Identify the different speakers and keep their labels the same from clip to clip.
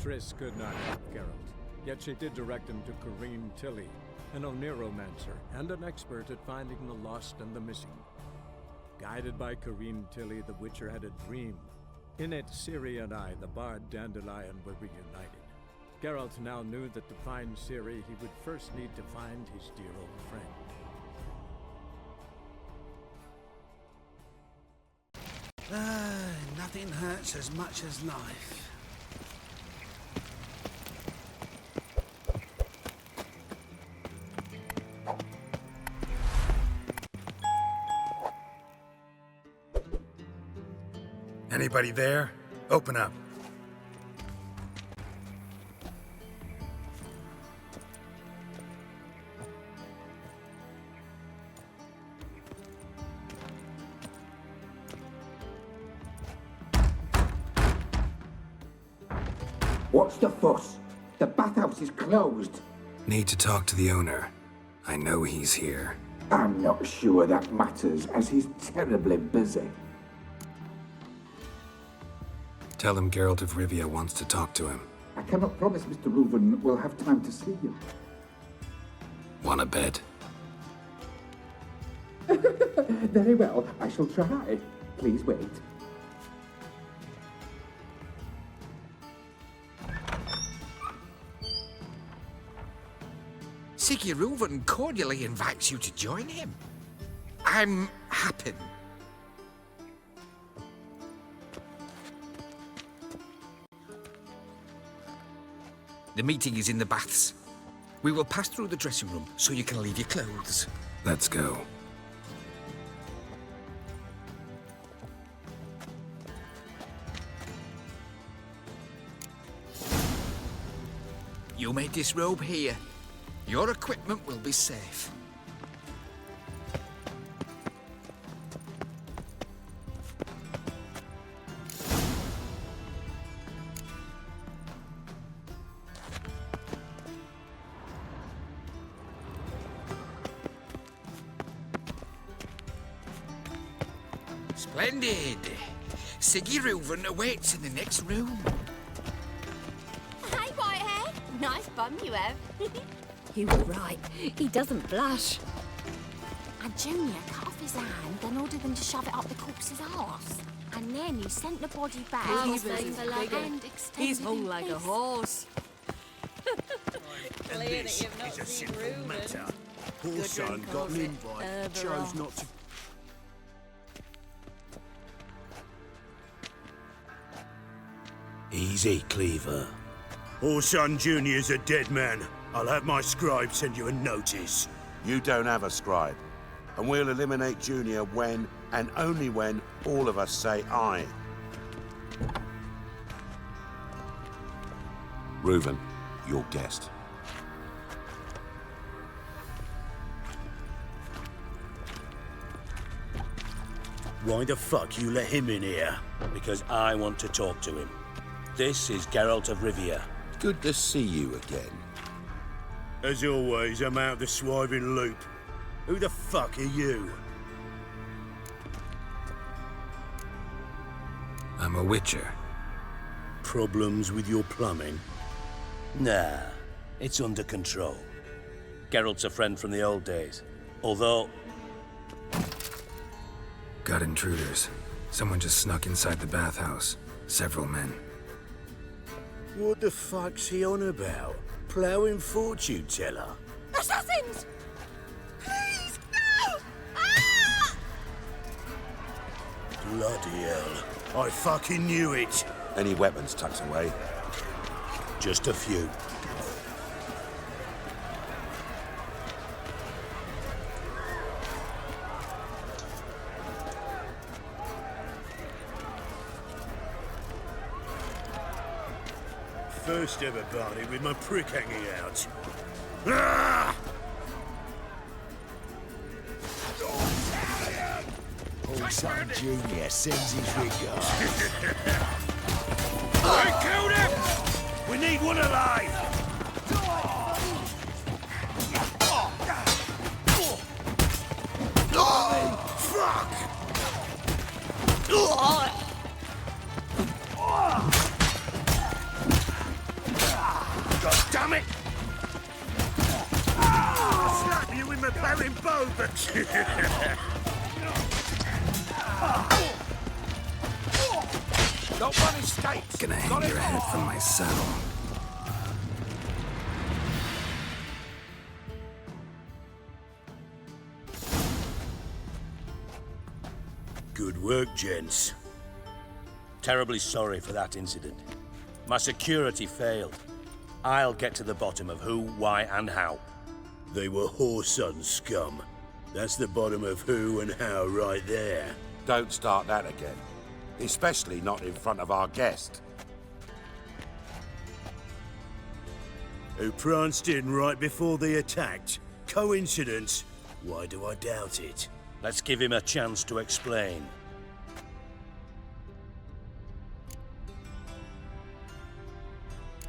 Speaker 1: Triss could not help Geralt, yet she did direct him to Corrine Tilly, an oneromancer and an expert at finding the lost and the missing. Guided by Corrine Tilly, the Witcher had a dream. In it, Ciri and I, the bard Dandelion, were reunited. Geralt now knew that to find Ciri, he would first need to find his dear old friend.
Speaker 2: Nothing hurts as much as life.
Speaker 3: Anybody there? Open up.
Speaker 4: What's the fuss? The bathhouse is closed.
Speaker 3: Need to talk to the owner. I know he's here.
Speaker 4: I'm not sure that matters, as he's terribly busy.
Speaker 3: Tell him Geralt of Rivia wants to talk to him.
Speaker 4: I cannot promise Mr. Reuveni will have time to see you.
Speaker 3: Wanna bet?
Speaker 4: Very well, I shall try. Please wait.
Speaker 5: Siggy Reuveni cordially invites you to join him. I'm happy. The meeting is in the baths. We will pass through the dressing room so you can leave your clothes.
Speaker 3: Let's go.
Speaker 5: You may disrobe here. Your equipment will be safe. Splendid. Siggy Reuveni awaits in the next room.
Speaker 6: Hey, Whitehair. Nice bum you have.
Speaker 7: You were right. He doesn't blush.
Speaker 6: And Junior cut off his hand, then ordered them to shove it up the corpse's arse. And then he sent the body back.
Speaker 7: He's hung like a horse.
Speaker 2: And this is a simple matter. Poor son got an invite, chose not to... Easy, Cleaver.
Speaker 8: Orson Jr.'s a dead man. I'll have my scribe send you a notice.
Speaker 9: You don't have a scribe. And we'll eliminate Junior when, and only when, all of us say aye. Reuven, your guest.
Speaker 8: Why the fuck you let him in here?
Speaker 2: Because I want to talk to him. This is Geralt of Rivia.
Speaker 9: Good to see you again.
Speaker 8: As always, I'm out the swiving loop. Who the fuck are you?
Speaker 3: I'm a Witcher.
Speaker 8: Problems with your plumbing?
Speaker 2: Nah, it's under control. Geralt's a friend from the old days. Although...
Speaker 3: Got intruders. Someone just snuck inside the bathhouse. Several men.
Speaker 8: What the fuck's he on about? Ploughing fortune teller?
Speaker 6: Assassins! Please, no! Ah!
Speaker 8: Bloody hell. I fucking knew it.
Speaker 9: Any weapons tucked away?
Speaker 8: Just a few. First ever party with my prick hanging out. Ah!
Speaker 2: Orson Jr. sends his regards.
Speaker 8: I killed him! We need one alive! Fuck! damn it! I'll slap you with my barren bow, but...
Speaker 9: Not one escapes.
Speaker 3: Gonna hang your head from my saddle.
Speaker 8: Good work, gents.
Speaker 2: Terribly sorry for that incident. My security failed. I'll get to the bottom of who, why, and how.
Speaker 8: They were whoreson scum. That's the bottom of who and how right there.
Speaker 9: Don't start that again. Especially not in front of our guest.
Speaker 8: Who pranced in right before they attacked. Coincidence? Why do I doubt it?
Speaker 2: Let's give him a chance to explain.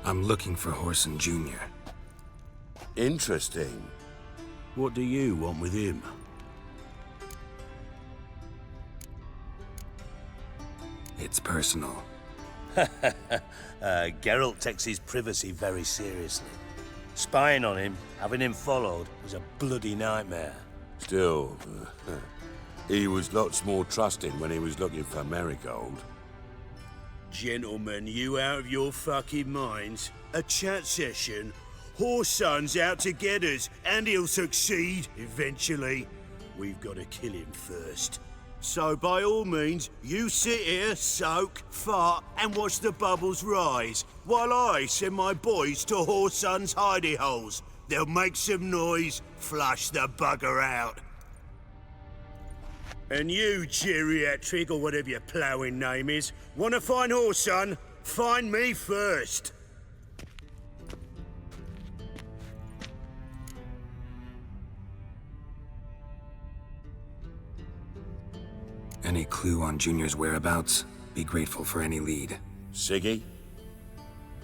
Speaker 3: I'm looking for Horson Jr.
Speaker 9: Interesting.
Speaker 8: What do you want with him?
Speaker 3: It's personal.
Speaker 2: Geralt takes his privacy very seriously. Spying on him, having him followed, was a bloody nightmare.
Speaker 9: Still, he was lots more trusting when he was looking for Marigold.
Speaker 8: Gentlemen, you out of your fucking minds? A chat session? Whoreson's out to get us, and he'll succeed, eventually. We've got to kill him first. So by all means, you sit here, soak, fart, and watch the bubbles rise, while I send my boys to Whoreson's hidey holes. They'll make some noise, flush the bugger out. And you, geriatric, or whatever your ploughing name is, want to find Whoreson? Find me first.
Speaker 3: Any clue on Junior's whereabouts? Be grateful for any lead.
Speaker 9: Siggy?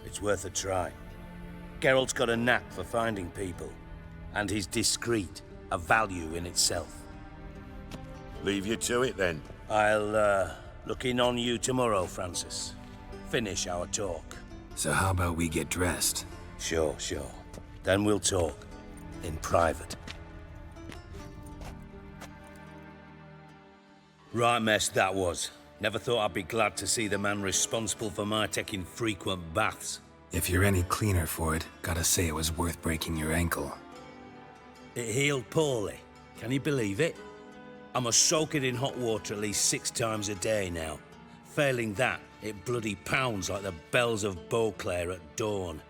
Speaker 2: It's worth a try. Geralt's got a knack for finding people, and he's discreet, a value in itself.
Speaker 9: Leave you to it then.
Speaker 2: I'll look in on you tomorrow, Francis. Finish our talk.
Speaker 3: So how about we get dressed?
Speaker 2: Sure. Then we'll talk. In private. Right mess that was. Never thought I'd be glad to see the man responsible for my taking frequent baths.
Speaker 3: If you're any cleaner for it, gotta say it was worth breaking your ankle.
Speaker 2: It healed poorly. Can you believe it? I must soak it in hot water at least 6 times a day now. Failing that, it bloody pounds like the bells of Beauclair at dawn.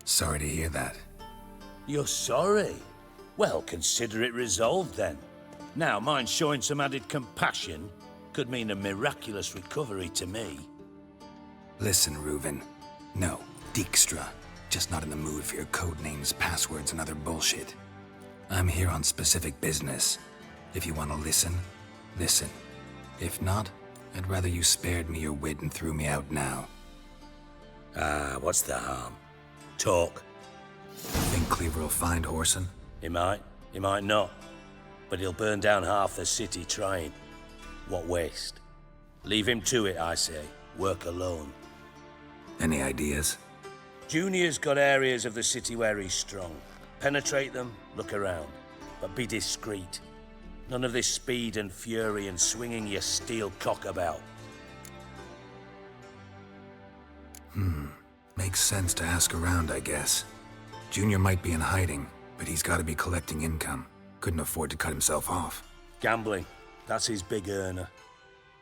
Speaker 3: Sorry to hear that.
Speaker 2: You're sorry? Well, consider it resolved then. Now, mind showing some added compassion could mean a miraculous recovery to me.
Speaker 3: Listen, Reuven. No, Dijkstra. Just not in the mood for your code names, passwords, and other bullshit. I'm here on specific business. If you want to listen, listen. If not, I'd rather you spared me your wit and threw me out now.
Speaker 2: What's the harm? Talk.
Speaker 3: Think Cleaver will find Horson?
Speaker 2: He might not. But he'll burn down half the city trying. What waste? Leave him to it, I say. Work alone.
Speaker 3: Any ideas?
Speaker 2: Junior's got areas of the city where he's strong. Penetrate them, look around. But be discreet. None of this speed and fury and swinging your steel cock about.
Speaker 3: Makes sense to ask around, I guess. Junior might be in hiding, but he's got to be collecting income. Couldn't afford to cut himself off.
Speaker 2: Gambling. That's his big earner.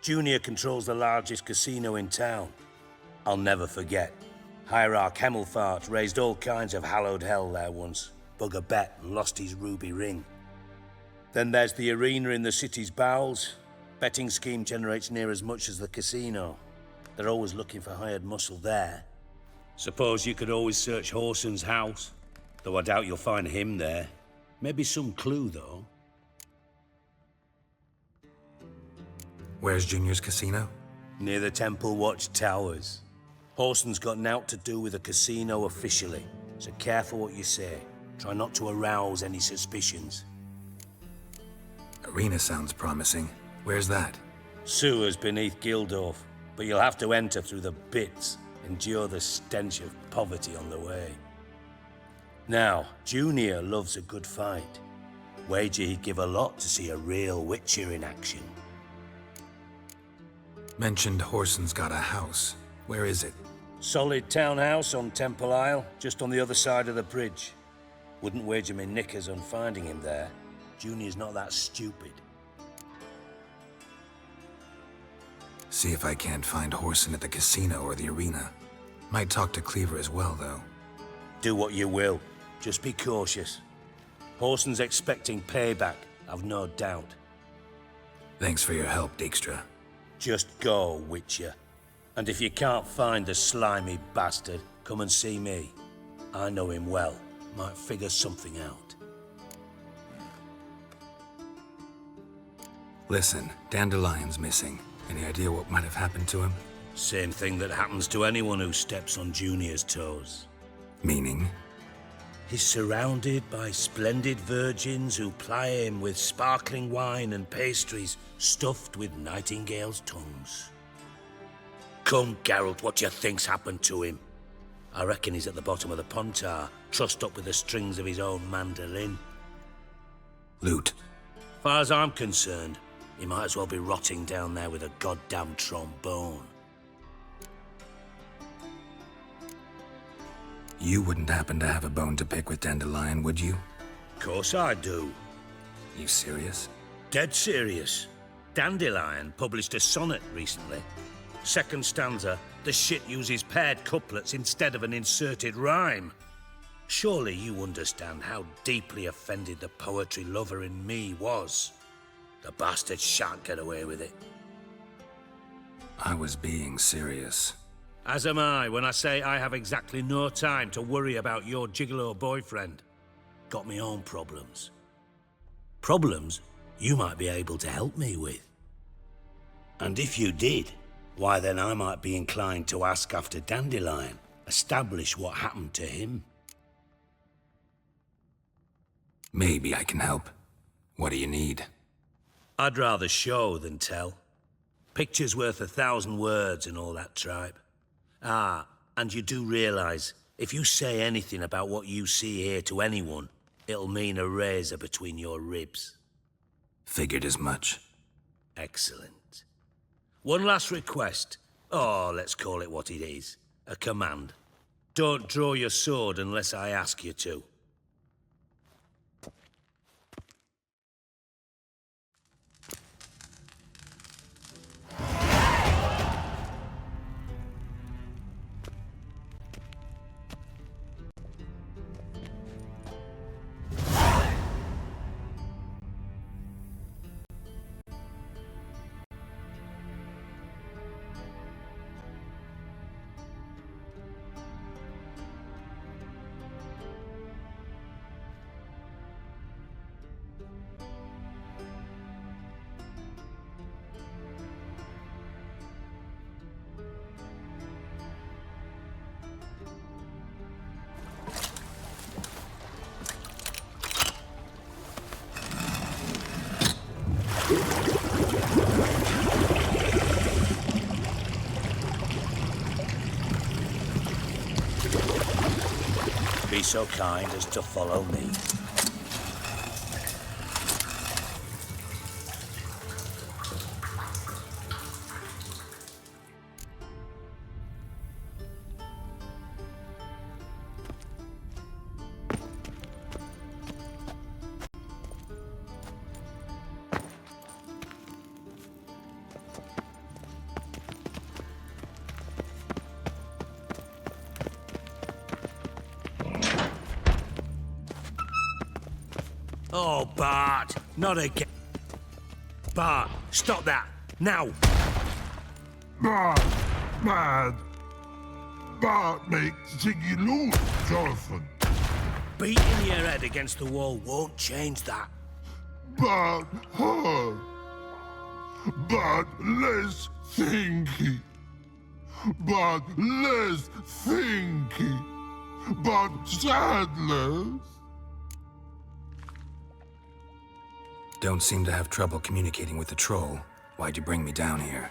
Speaker 2: Junior controls the largest casino in town. I'll never forget. Hierarch Hemmelfart raised all kinds of hallowed hell there once. Bug a bet and lost his ruby ring. Then there's the arena in the city's bowels. Betting scheme generates near as much as the casino. They're always looking for hired muscle there. Suppose you could always search Whoreson's house. Though I doubt you'll find him there. Maybe some clue, though.
Speaker 3: Where's Junior's casino?
Speaker 2: Near the Temple Watch Towers. Whoreson's got naught to do with the casino officially, so careful what you say. Try not to arouse any suspicions.
Speaker 3: Arena sounds promising. Where's that?
Speaker 2: Sewers beneath Gildorf, but you'll have to enter through the bits. endure the stench of poverty on the way. Now, Junior loves a good fight. Wager he'd give a lot to see a real Witcher in action.
Speaker 3: Mentioned Horson's got a house. Where is it?
Speaker 2: Solid townhouse on Temple Isle, just on the other side of the bridge. Wouldn't wager me knickers on finding him there. Junior's not that stupid.
Speaker 3: See if I can't find Horson at the casino or the arena. Might talk to Cleaver as well, though.
Speaker 2: Do what you will. Just be cautious. Horson's expecting payback, I've no doubt.
Speaker 3: Thanks for your help, Dijkstra.
Speaker 2: Just go, Witcher. And if you can't find the slimy bastard, come and see me. I know him well. Might figure something out.
Speaker 3: Listen, Dandelion's missing. Any idea what might have happened to him?
Speaker 2: Same thing that happens to anyone who steps on Junior's toes.
Speaker 3: Meaning?
Speaker 2: He's surrounded by splendid virgins who ply him with sparkling wine and pastries stuffed with nightingales' tongues. Come, Geralt, what do you think's happened to him? I reckon he's at the bottom of the Pontar, trussed up with the strings of his own mandolin.
Speaker 3: Loot.
Speaker 2: Far as I'm concerned, he might as well be rotting down there with a goddamn trombone.
Speaker 3: You wouldn't happen to have a bone to pick with Dandelion, would you?
Speaker 2: Course I do.
Speaker 3: You serious?
Speaker 2: Dead serious. Dandelion published a sonnet recently. Second stanza, the shit uses paired couplets instead of an inserted rhyme. Surely you understand how deeply offended the poetry lover in me was. The bastard shan't get away with it.
Speaker 3: I was being serious.
Speaker 2: As am I when I say I have exactly no time to worry about your gigolo boyfriend. Got me own problems. Problems you might be able to help me with. And if you did, why then I might be inclined to ask after Dandelion, establish what happened to him.
Speaker 3: Maybe I can help. What do you need?
Speaker 2: I'd rather show than tell. Picture's worth 1,000 words and all that tripe. Ah, and you do realize, if you say anything about what you see here to anyone, it'll mean a razor between your ribs.
Speaker 3: Figured as much.
Speaker 2: Excellent. One last request. Oh, let's call it what it is. A command. Don't draw your sword unless I ask you to. Be so kind as to follow me. Oh, Bart, not again. Bart, stop that, now!
Speaker 10: Bart, mad. Bart makes Ziggy lose, Jonathan.
Speaker 2: Beating your head against the wall won't change that.
Speaker 10: Bart hurt. Bart less thinky. Bart less thinky. Bart sadless.
Speaker 3: Don't seem to have trouble communicating with the troll. Why'd you bring me down here?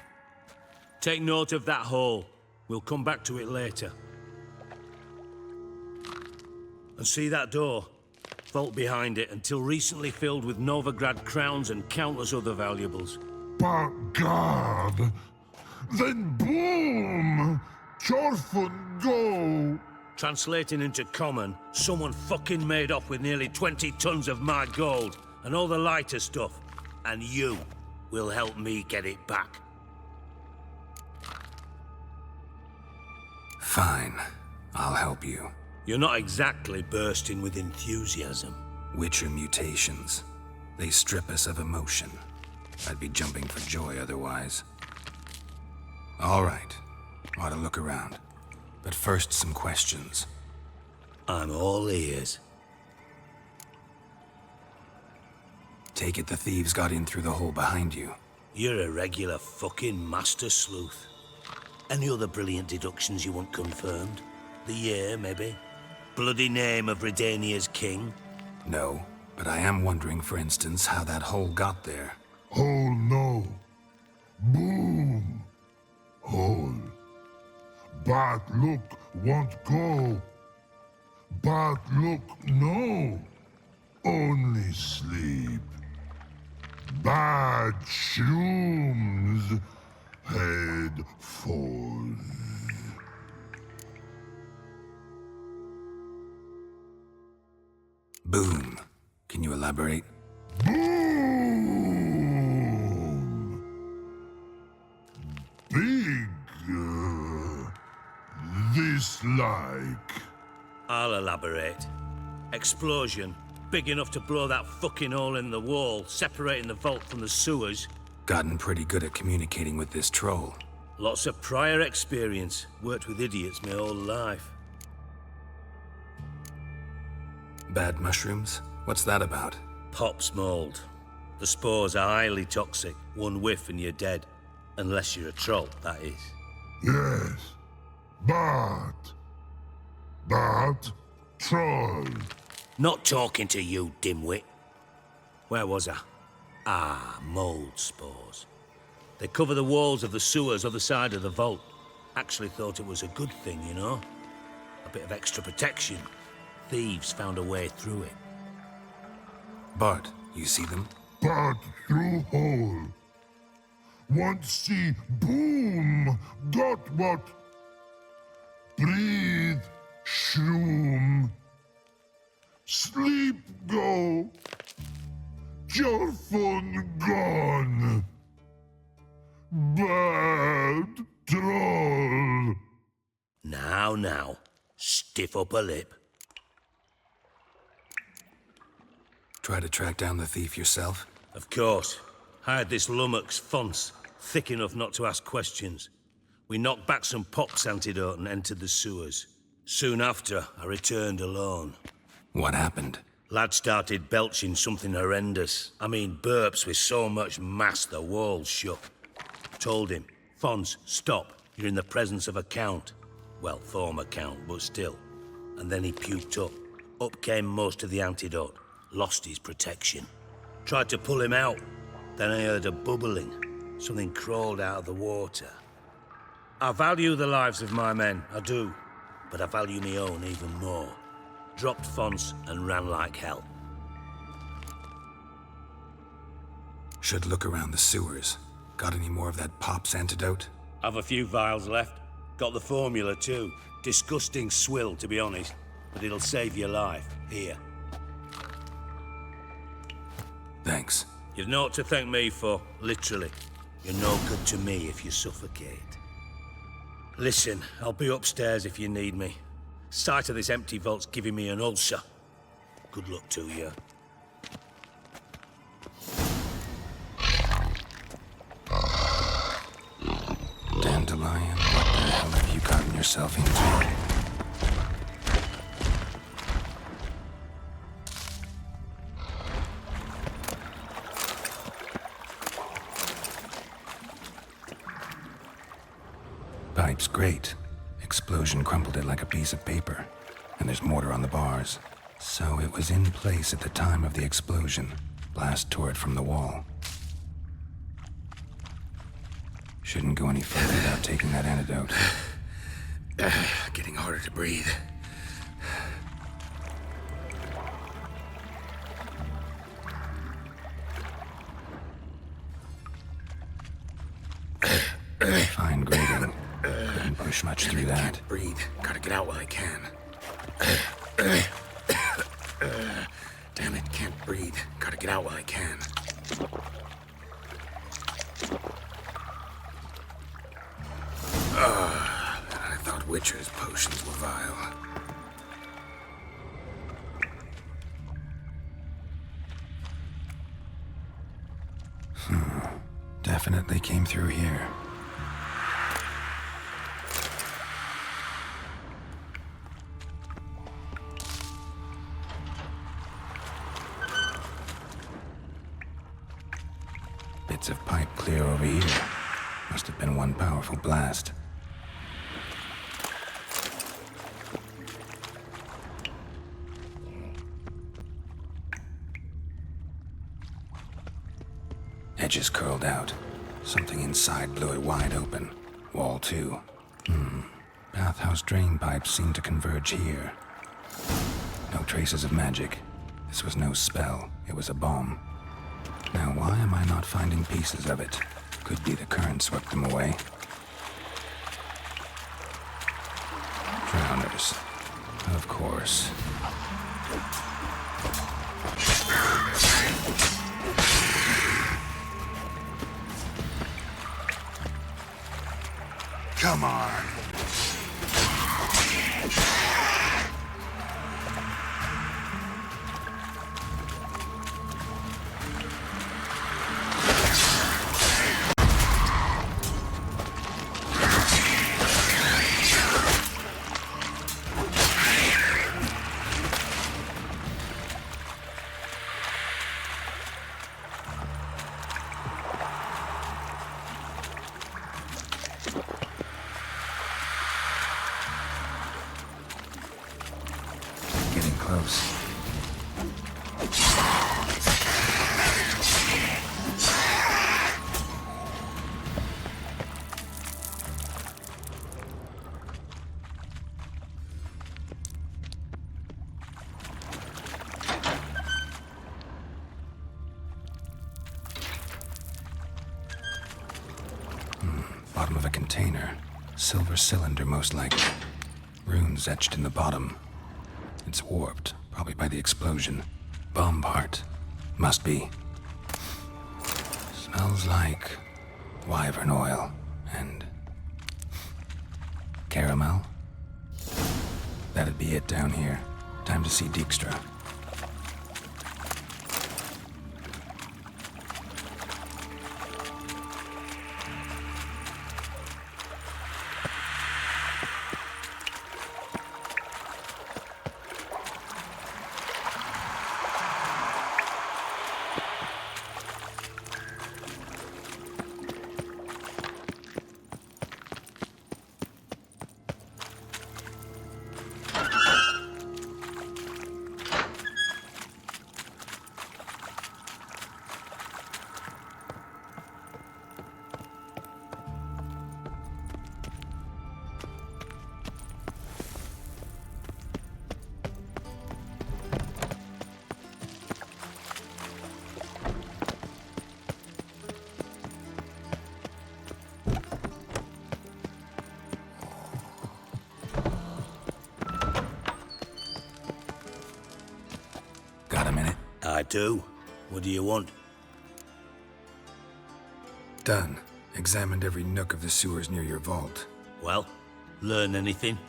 Speaker 2: Take note of that hole. We'll come back to it later. And see that door? Vault behind it, until recently filled with Novigrad crowns and countless other valuables.
Speaker 10: But God, then boom! Chorfun go!
Speaker 2: Translating into common, someone fucking made off with nearly 20 tons of my gold and all the lighter stuff. And you will help me get it back.
Speaker 3: Fine. I'll help you.
Speaker 2: You're not exactly bursting with enthusiasm.
Speaker 3: Witcher mutations. They strip us of emotion. I'd be jumping for joy otherwise. All right. Ought to look around. But first, some questions.
Speaker 2: I'm all ears.
Speaker 3: Take it the thieves got in through the hole behind you.
Speaker 2: You're a regular fucking master sleuth. Any other brilliant deductions you want confirmed? The year, maybe? Bloody name of Redania's king?
Speaker 3: No, but I am wondering, for instance, how that hole got there.
Speaker 10: Hole no. Boom! Hole. Bad look won't go. Bad look no. Only sleep. Bad shrooms. Head falls.
Speaker 3: Boom. Can you elaborate?
Speaker 10: Boom! Big. This like.
Speaker 2: I'll elaborate. Explosion. Big enough to blow that fucking hole in the wall, separating the vault from the sewers.
Speaker 3: Gotten pretty good at communicating with this troll.
Speaker 2: Lots of prior experience. Worked with idiots my whole life.
Speaker 3: Bad mushrooms? What's that about?
Speaker 2: Pops mold. The spores are highly toxic. One whiff and you're dead. Unless you're a troll, that is.
Speaker 10: Yes. But troll.
Speaker 2: Not talking to you, dimwit. Where was I? Ah, mold spores. They cover the walls of the sewers other side of the vault. Actually thought it was a good thing, you know? A bit of extra protection. Thieves found a way through it.
Speaker 3: Bart, you see them?
Speaker 10: But through hole. Want see boom. Got what? Breathe. Shroom. Sleep go. Your phone gone. Bad troll.
Speaker 2: Now. Stiff up a lip.
Speaker 3: Try to track down the thief yourself?
Speaker 2: Of course. Hired this lummox, Fons, thick enough not to ask questions. We knocked back some pops antidote and entered the sewers. Soon after, I returned alone.
Speaker 3: What happened?
Speaker 2: Lad started belching something horrendous. I mean, burps with so much mass the walls shook. Told him, Fons, stop. You're in the presence of a count. Well, former count, but still. And then he puked up. Up came most of the antidote. Lost his protection. Tried to pull him out. Then I heard a bubbling. Something crawled out of the water. I value the lives of my men, I do. But I value my own even more. Dropped Fons and ran like hell.
Speaker 3: Should look around the sewers. Got any more of that pop's antidote?
Speaker 2: Have a few vials left. Got the formula too. Disgusting swill, to be honest. But it'll save your life. Here.
Speaker 3: Thanks.
Speaker 2: You've naught to thank me for, literally. You're no good to me if you suffocate. Listen, I'll be upstairs if you need me. Sight of this empty vault's giving me an ulcer. Good luck to you.
Speaker 3: Dandelion, what the hell have you gotten yourself into? Pipe's great. Explosion crumpled it like a piece of paper. And there's mortar on the bars. So it was in place at the time of the explosion. Blast tore it from the wall. Shouldn't go any further without taking that antidote. harder to breathe. Fine grading. Couldn't push much through that. Can't breathe. Gotta get out while I can. Damn it, can't breathe. Gotta get out while I can. I thought Witcher's potions were vile. Definitely came through here. Bits of pipe clear over here. Must have been one powerful blast. Edges curled out. Something inside blew it wide open. Wall too. Bathhouse drain pipes seem to converge here. No traces of magic. This was no spell. It was a bomb. Now why am I not finding pieces of it? Could be the current swept them away. Drowners. Of course.
Speaker 10: Come on.
Speaker 3: Close. Bottom of a container. Silver cylinder, most likely. Runes etched in the bottom. It's warped, probably by the explosion. Bomb part. Must be. Smells like wyvern oil and caramel. That'd be it down here. Time to see Dijkstra. Got a minute?
Speaker 2: I do. What do you want?
Speaker 3: Done. Examined every nook of the sewers near your vault.
Speaker 2: Well, learn anything?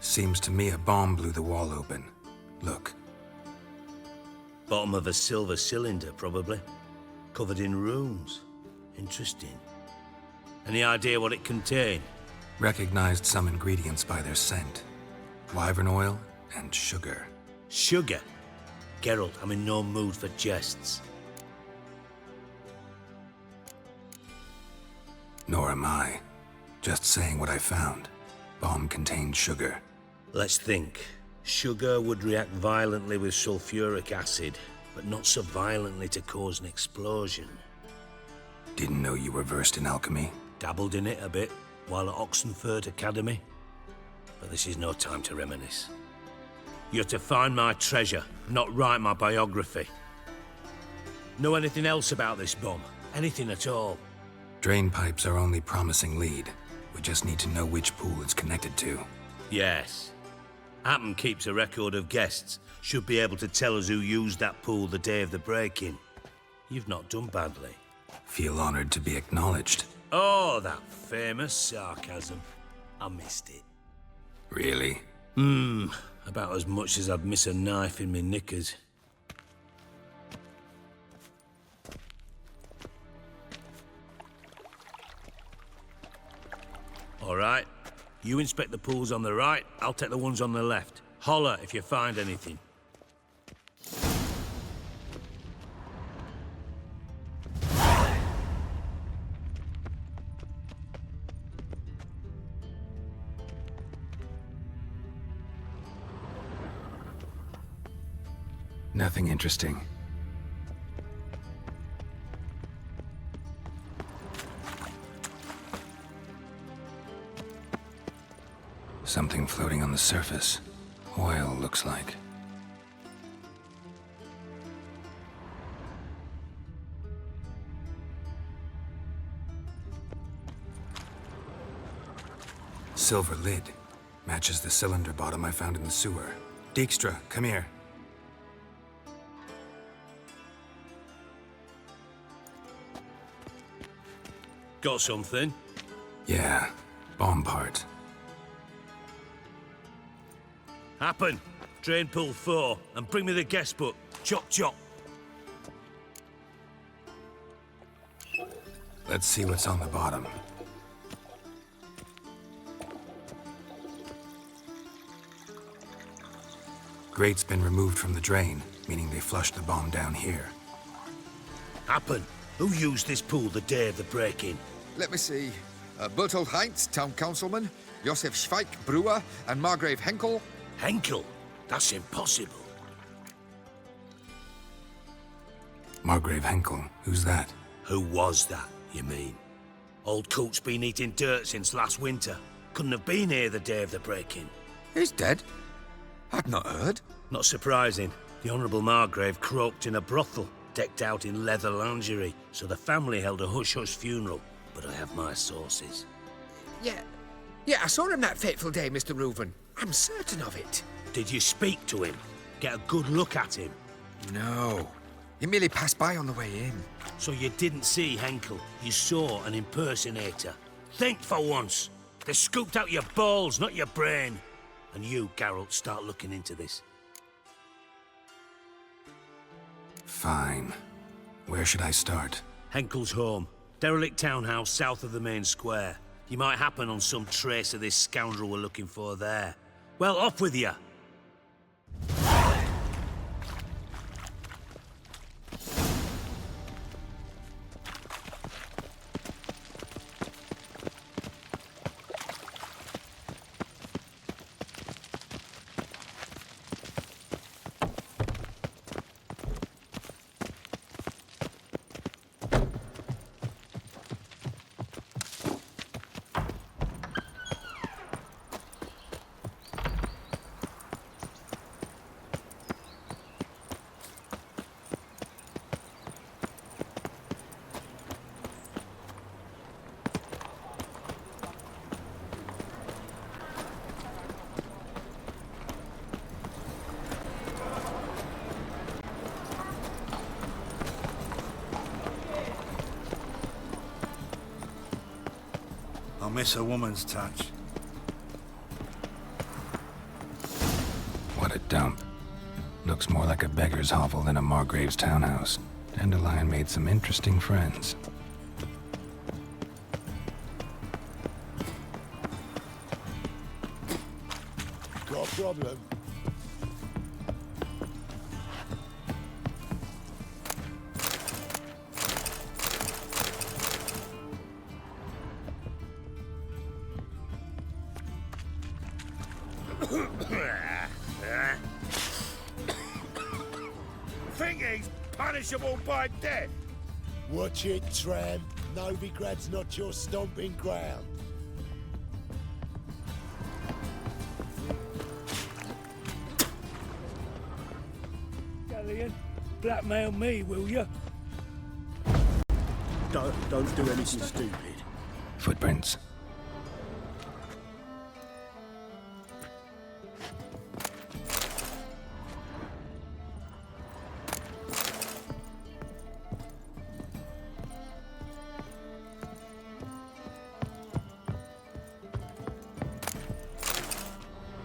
Speaker 3: Seems to me a bomb blew the wall open. Look.
Speaker 2: Bottom of a silver cylinder, probably. Covered in runes. Interesting. Any idea what it contained?
Speaker 3: Recognized some ingredients by their scent. Wyvern oil and sugar.
Speaker 2: Sugar? Geralt, I'm in no mood for jests.
Speaker 3: Nor am I. Just saying what I found. Bomb contained sugar.
Speaker 2: Let's think. Sugar would react violently with sulfuric acid, but not so violently to cause an explosion.
Speaker 3: Didn't know you were versed in alchemy.
Speaker 2: Dabbled in it a bit while at Oxenford Academy. But this is no time to reminisce. You're to find my treasure, not write my biography. Know anything else about this bomb? Anything at all?
Speaker 3: Drain pipes are only promising lead. We just need to know which pool it's connected to.
Speaker 2: Yes. Appen keeps a record of guests. Should be able to tell us who used that pool the day of the break-in. You've not done badly.
Speaker 3: Feel honored to be acknowledged.
Speaker 2: Oh, that famous sarcasm. I missed it.
Speaker 3: Really?
Speaker 2: About as much as I'd miss a knife in me knickers. All right. You inspect the pools on the right, I'll take the ones on the left. Holler if you find anything.
Speaker 3: Nothing interesting. Something floating on the surface. Oil, looks like. Silver lid. Matches the cylinder bottom I found in the sewer. Dijkstra, come here.
Speaker 2: Got something?
Speaker 3: Yeah, bomb part.
Speaker 2: Happen. Drain pool 4, and bring me the guest book. Chop chop.
Speaker 3: Let's see what's on the bottom. Grate's been removed from the drain, meaning they flushed the bomb down here.
Speaker 2: Happen. Who used this pool the day of the break-in?
Speaker 5: Let me see. Bertolt Heinz, town councilman, Josef Schweik, brewer, and Margrave Henkel.
Speaker 2: Henkel? That's impossible.
Speaker 3: Margrave Henkel, who's that?
Speaker 2: Who was that, you mean? Old coot's been eating dirt since last winter. Couldn't have been here the day of the break-in.
Speaker 5: He's dead? I'd not heard.
Speaker 2: Not surprising. The Honourable Margrave croaked in a brothel, decked out in leather lingerie, so the family held a hush-hush funeral. But I have my sources.
Speaker 5: Yeah, I saw him that fateful day, Mr. Reuveni. I'm certain of it.
Speaker 2: Did you speak to him? Get a good look at him?
Speaker 5: No. He merely passed by on the way in.
Speaker 2: So you didn't see Henkel, you saw an impersonator. Think for once. They scooped out your balls, not your brain. And you, Geralt, start looking into this.
Speaker 3: Fine. Where should I start?
Speaker 2: Henkel's home. Derelict townhouse south of the main square. You might happen on some trace of this scoundrel we're looking for there. Well, off with you.
Speaker 8: I miss a woman's touch.
Speaker 3: What a dump. Looks more like a beggar's hovel than a Margrave's townhouse. Dandelion made some interesting friends.
Speaker 10: Got a problem?
Speaker 8: punishable by death.
Speaker 10: Watch it, tramp. Novigrad's not your stomping ground.
Speaker 11: Galleon, blackmail me, will you?
Speaker 8: Don't do anything stupid.
Speaker 3: Footprints.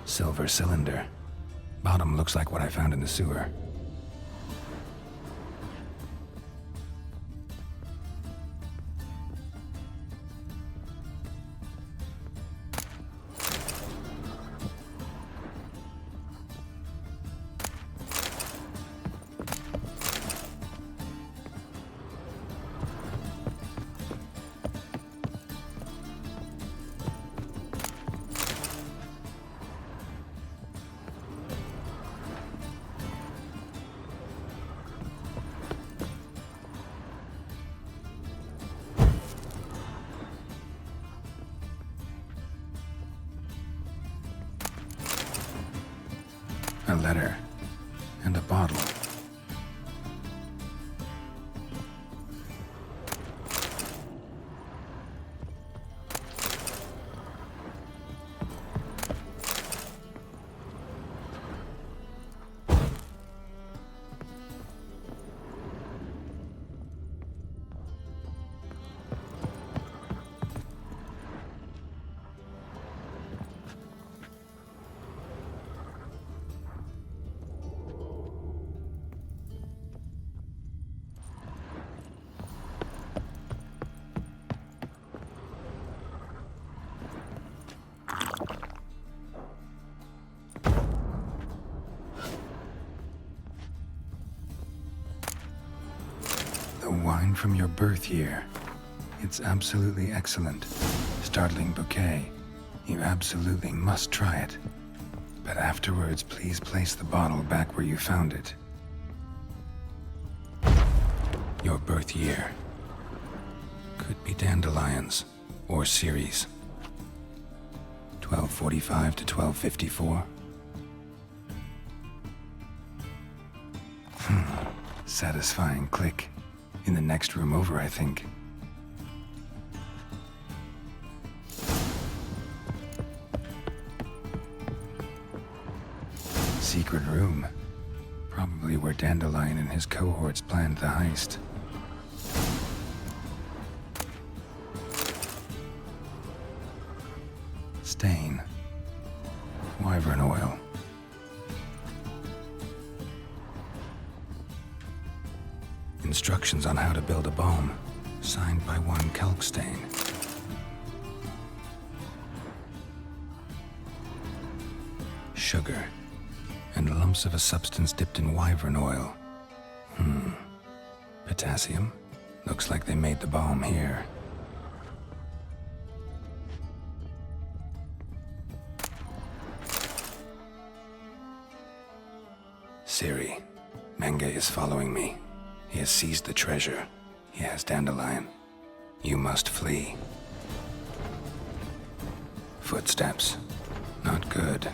Speaker 3: Silver cylinder. Bottom looks like what I found in the sewer. A letter and a bottle. The wine from your birth year. It's absolutely excellent. Startling bouquet. You absolutely must try it. But afterwards, please place the bottle back where you found it. Your birth year. Could be dandelions or Ceres. 1245 to 1254. Satisfying click. In the next room over, I think. Secret room. Probably where Dandelion and his cohorts planned the heist. Stain. Wyvern oil. Instructions on how to build a bomb, signed by one Kalkstain. Sugar, and lumps of a substance dipped in wyvern oil. Potassium? Looks like they made the bomb here. Siri, Menge is following me. He has seized the treasure. He has Dandelion. You must flee. Footsteps. Not good.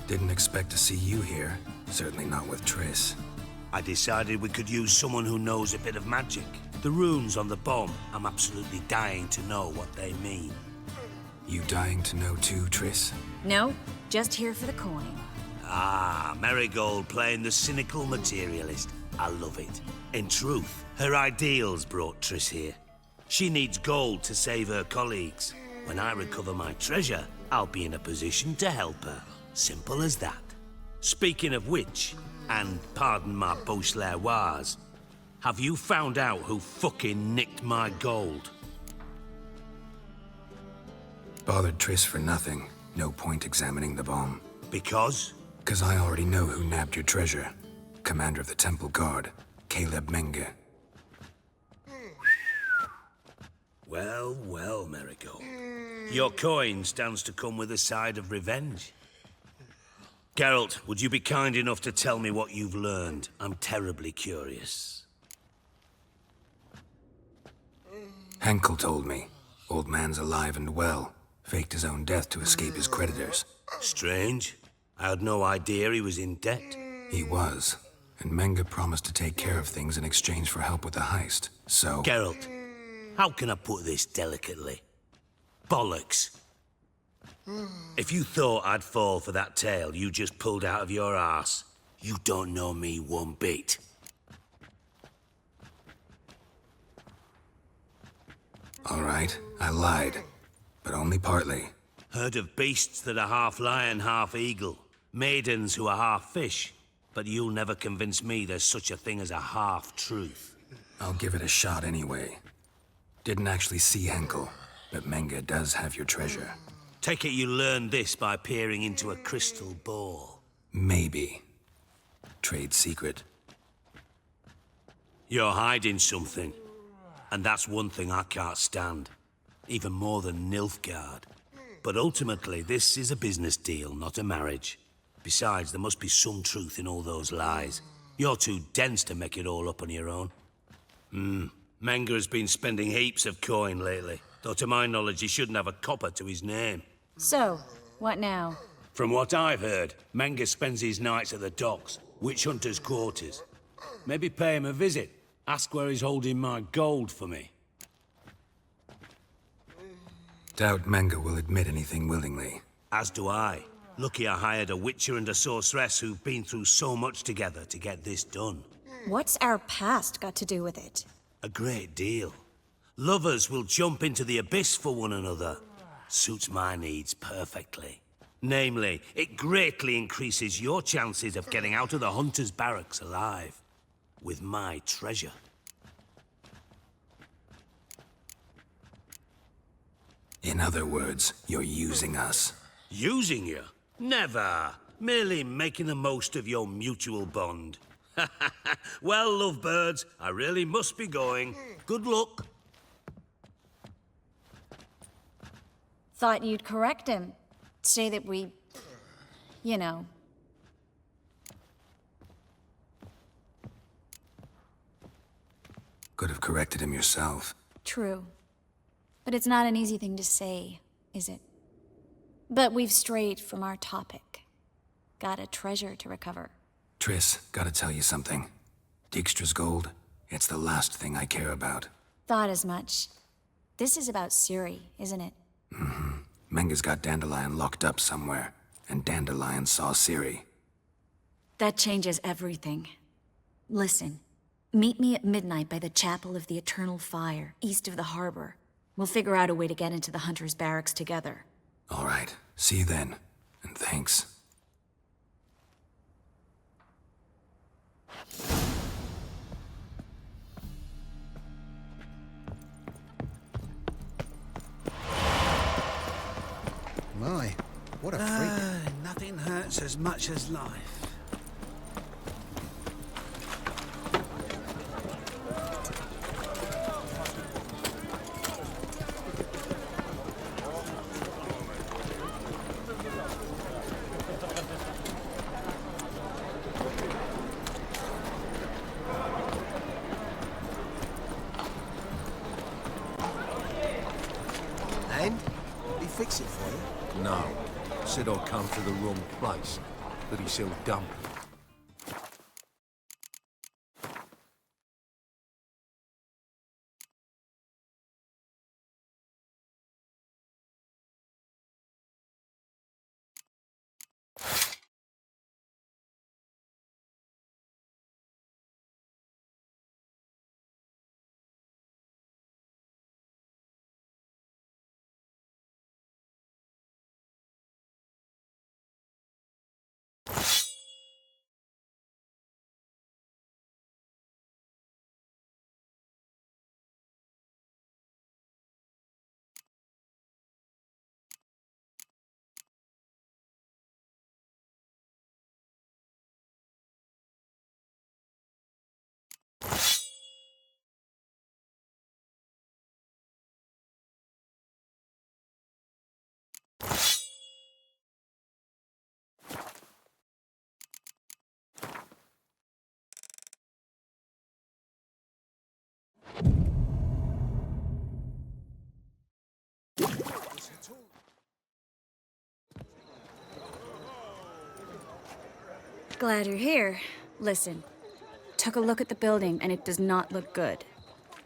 Speaker 3: Didn't expect to see you here. Certainly not with Triss.
Speaker 2: I decided we could use someone who knows a bit of magic. The runes on the bomb, I'm absolutely dying to know what they mean.
Speaker 3: You dying to know too, Triss?
Speaker 6: No, just here for the coin.
Speaker 2: Ah, Marigold playing the cynical materialist. I love it. In truth, her ideals brought Triss here. She needs gold to save her colleagues. When I recover my treasure, I'll be in a position to help her. Simple as that. Speaking of which, and pardon my Beauclervois, have you found out who fucking nicked my gold?
Speaker 3: Bothered Triss for nothing. No point examining the bomb.
Speaker 2: Because?
Speaker 3: 'Cause I already know who nabbed your treasure. Commander of the Temple Guard, Caleb Menge.
Speaker 2: Well, well, Marigold. Your coin stands to come with a side of revenge. Geralt, would you be kind enough to tell me what you've learned? I'm terribly curious.
Speaker 3: Henkel told me. Old man's alive and well. Faked his own death to escape his creditors.
Speaker 2: Strange. I had no idea he was in debt.
Speaker 3: He was. And Menge promised to take care of things in exchange for help with the heist. So...
Speaker 2: Geralt, how can I put this delicately? Bollocks. If you thought I'd fall for that tale you just pulled out of your arse, you don't know me one bit.
Speaker 3: All right, I lied. But only partly.
Speaker 2: Heard of beasts that are half lion, half eagle. Maidens who are half fish. But you'll never convince me there's such a thing as a half-truth.
Speaker 3: I'll give it a shot anyway. Didn't actually see Henkel, but Menge does have your treasure.
Speaker 2: Take it you learned this by peering into a crystal ball.
Speaker 3: Maybe. Trade secret.
Speaker 2: You're hiding something. And that's one thing I can't stand. Even more than Nilfgaard. But ultimately, this is a business deal, not a marriage. Besides, there must be some truth in all those lies. You're too dense to make it all up on your own. Menge has been spending heaps of coin lately. Though to my knowledge, he shouldn't have a copper to his name.
Speaker 6: So, what now?
Speaker 2: From what I've heard, Menge spends his nights at the docks, witch hunters' quarters. Maybe pay him a visit. Ask where he's holding my gold for me.
Speaker 3: Doubt Menge will admit anything willingly.
Speaker 2: As do I. Lucky I hired a witcher and a sorceress who've been through so much together to get this done.
Speaker 6: What's our past got to do with it?
Speaker 2: A great deal. Lovers will jump into the abyss for one another. Suits my needs perfectly. Namely, it greatly increases your chances of getting out of the hunter's barracks alive. With my treasure.
Speaker 3: In other words, you're using us.
Speaker 2: Using you? Never. Merely making the most of your mutual bond. Well, lovebirds, I really must be going. Good luck.
Speaker 6: Thought you'd correct him. Say that we... you know...
Speaker 3: Could have corrected him yourself.
Speaker 6: True. But it's not an easy thing to say, is it? But we've strayed from our topic. Got a treasure to recover.
Speaker 3: Triss, gotta tell you something. Dijkstra's gold, it's the last thing I care about.
Speaker 6: Thought as much. This is about Ciri, isn't it?
Speaker 3: Menge's got Dandelion locked up somewhere, and Dandelion saw Ciri.
Speaker 6: That changes everything. Listen, meet me at midnight by the Chapel of the Eternal Fire, east of the harbor. We'll figure out a way to get into the Hunter's barracks together.
Speaker 3: All right, see you then, and thanks.
Speaker 12: My, what a freak.
Speaker 8: Nothing hurts as much as life.
Speaker 12: And? He fix it for you?
Speaker 13: No. Said I'd come to the wrong place. That he sell dump.
Speaker 6: Glad you're here. Listen, took a look at the building and it does not look good.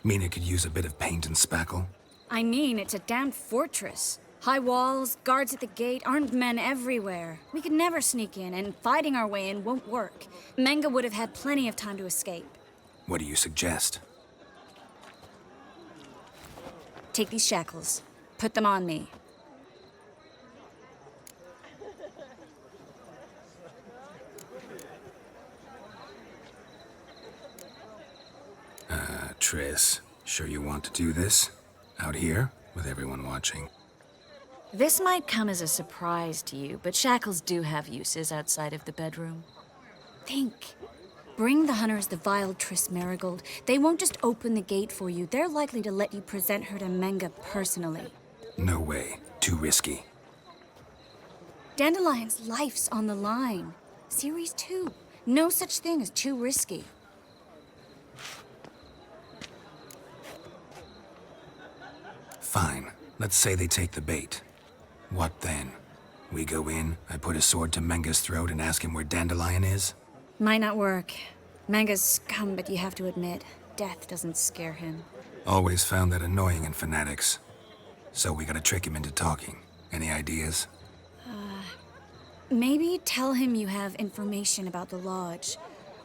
Speaker 3: Mean it could use a bit of paint and spackle?
Speaker 6: I mean, it's a damn fortress. High walls, guards at the gate, armed men everywhere. We could never sneak in, and fighting our way in won't work. Menga would have had plenty of time to escape.
Speaker 3: What do you suggest?
Speaker 6: Take these shackles. Put them on me.
Speaker 3: Triss, sure you want to do this? Out here, with everyone watching?
Speaker 6: This might come as a surprise to you, but shackles do have uses outside of the bedroom. Think. Bring the hunters the vile Triss Marigold. They won't just open the gate for you. They're likely to let you present her to Menga personally.
Speaker 3: No way. Too risky.
Speaker 6: Dandelion's life's on the line. Series 2. No such thing as too risky.
Speaker 3: Fine. Let's say they take the bait. What then? We go in, I put a sword to Menga's throat and ask him where Dandelion is?
Speaker 6: Might not work. Menga's scum, but you have to admit, death doesn't scare him.
Speaker 3: Always found that annoying in fanatics. So we gotta trick him into talking. Any ideas?
Speaker 6: Maybe tell him you have information about the lodge.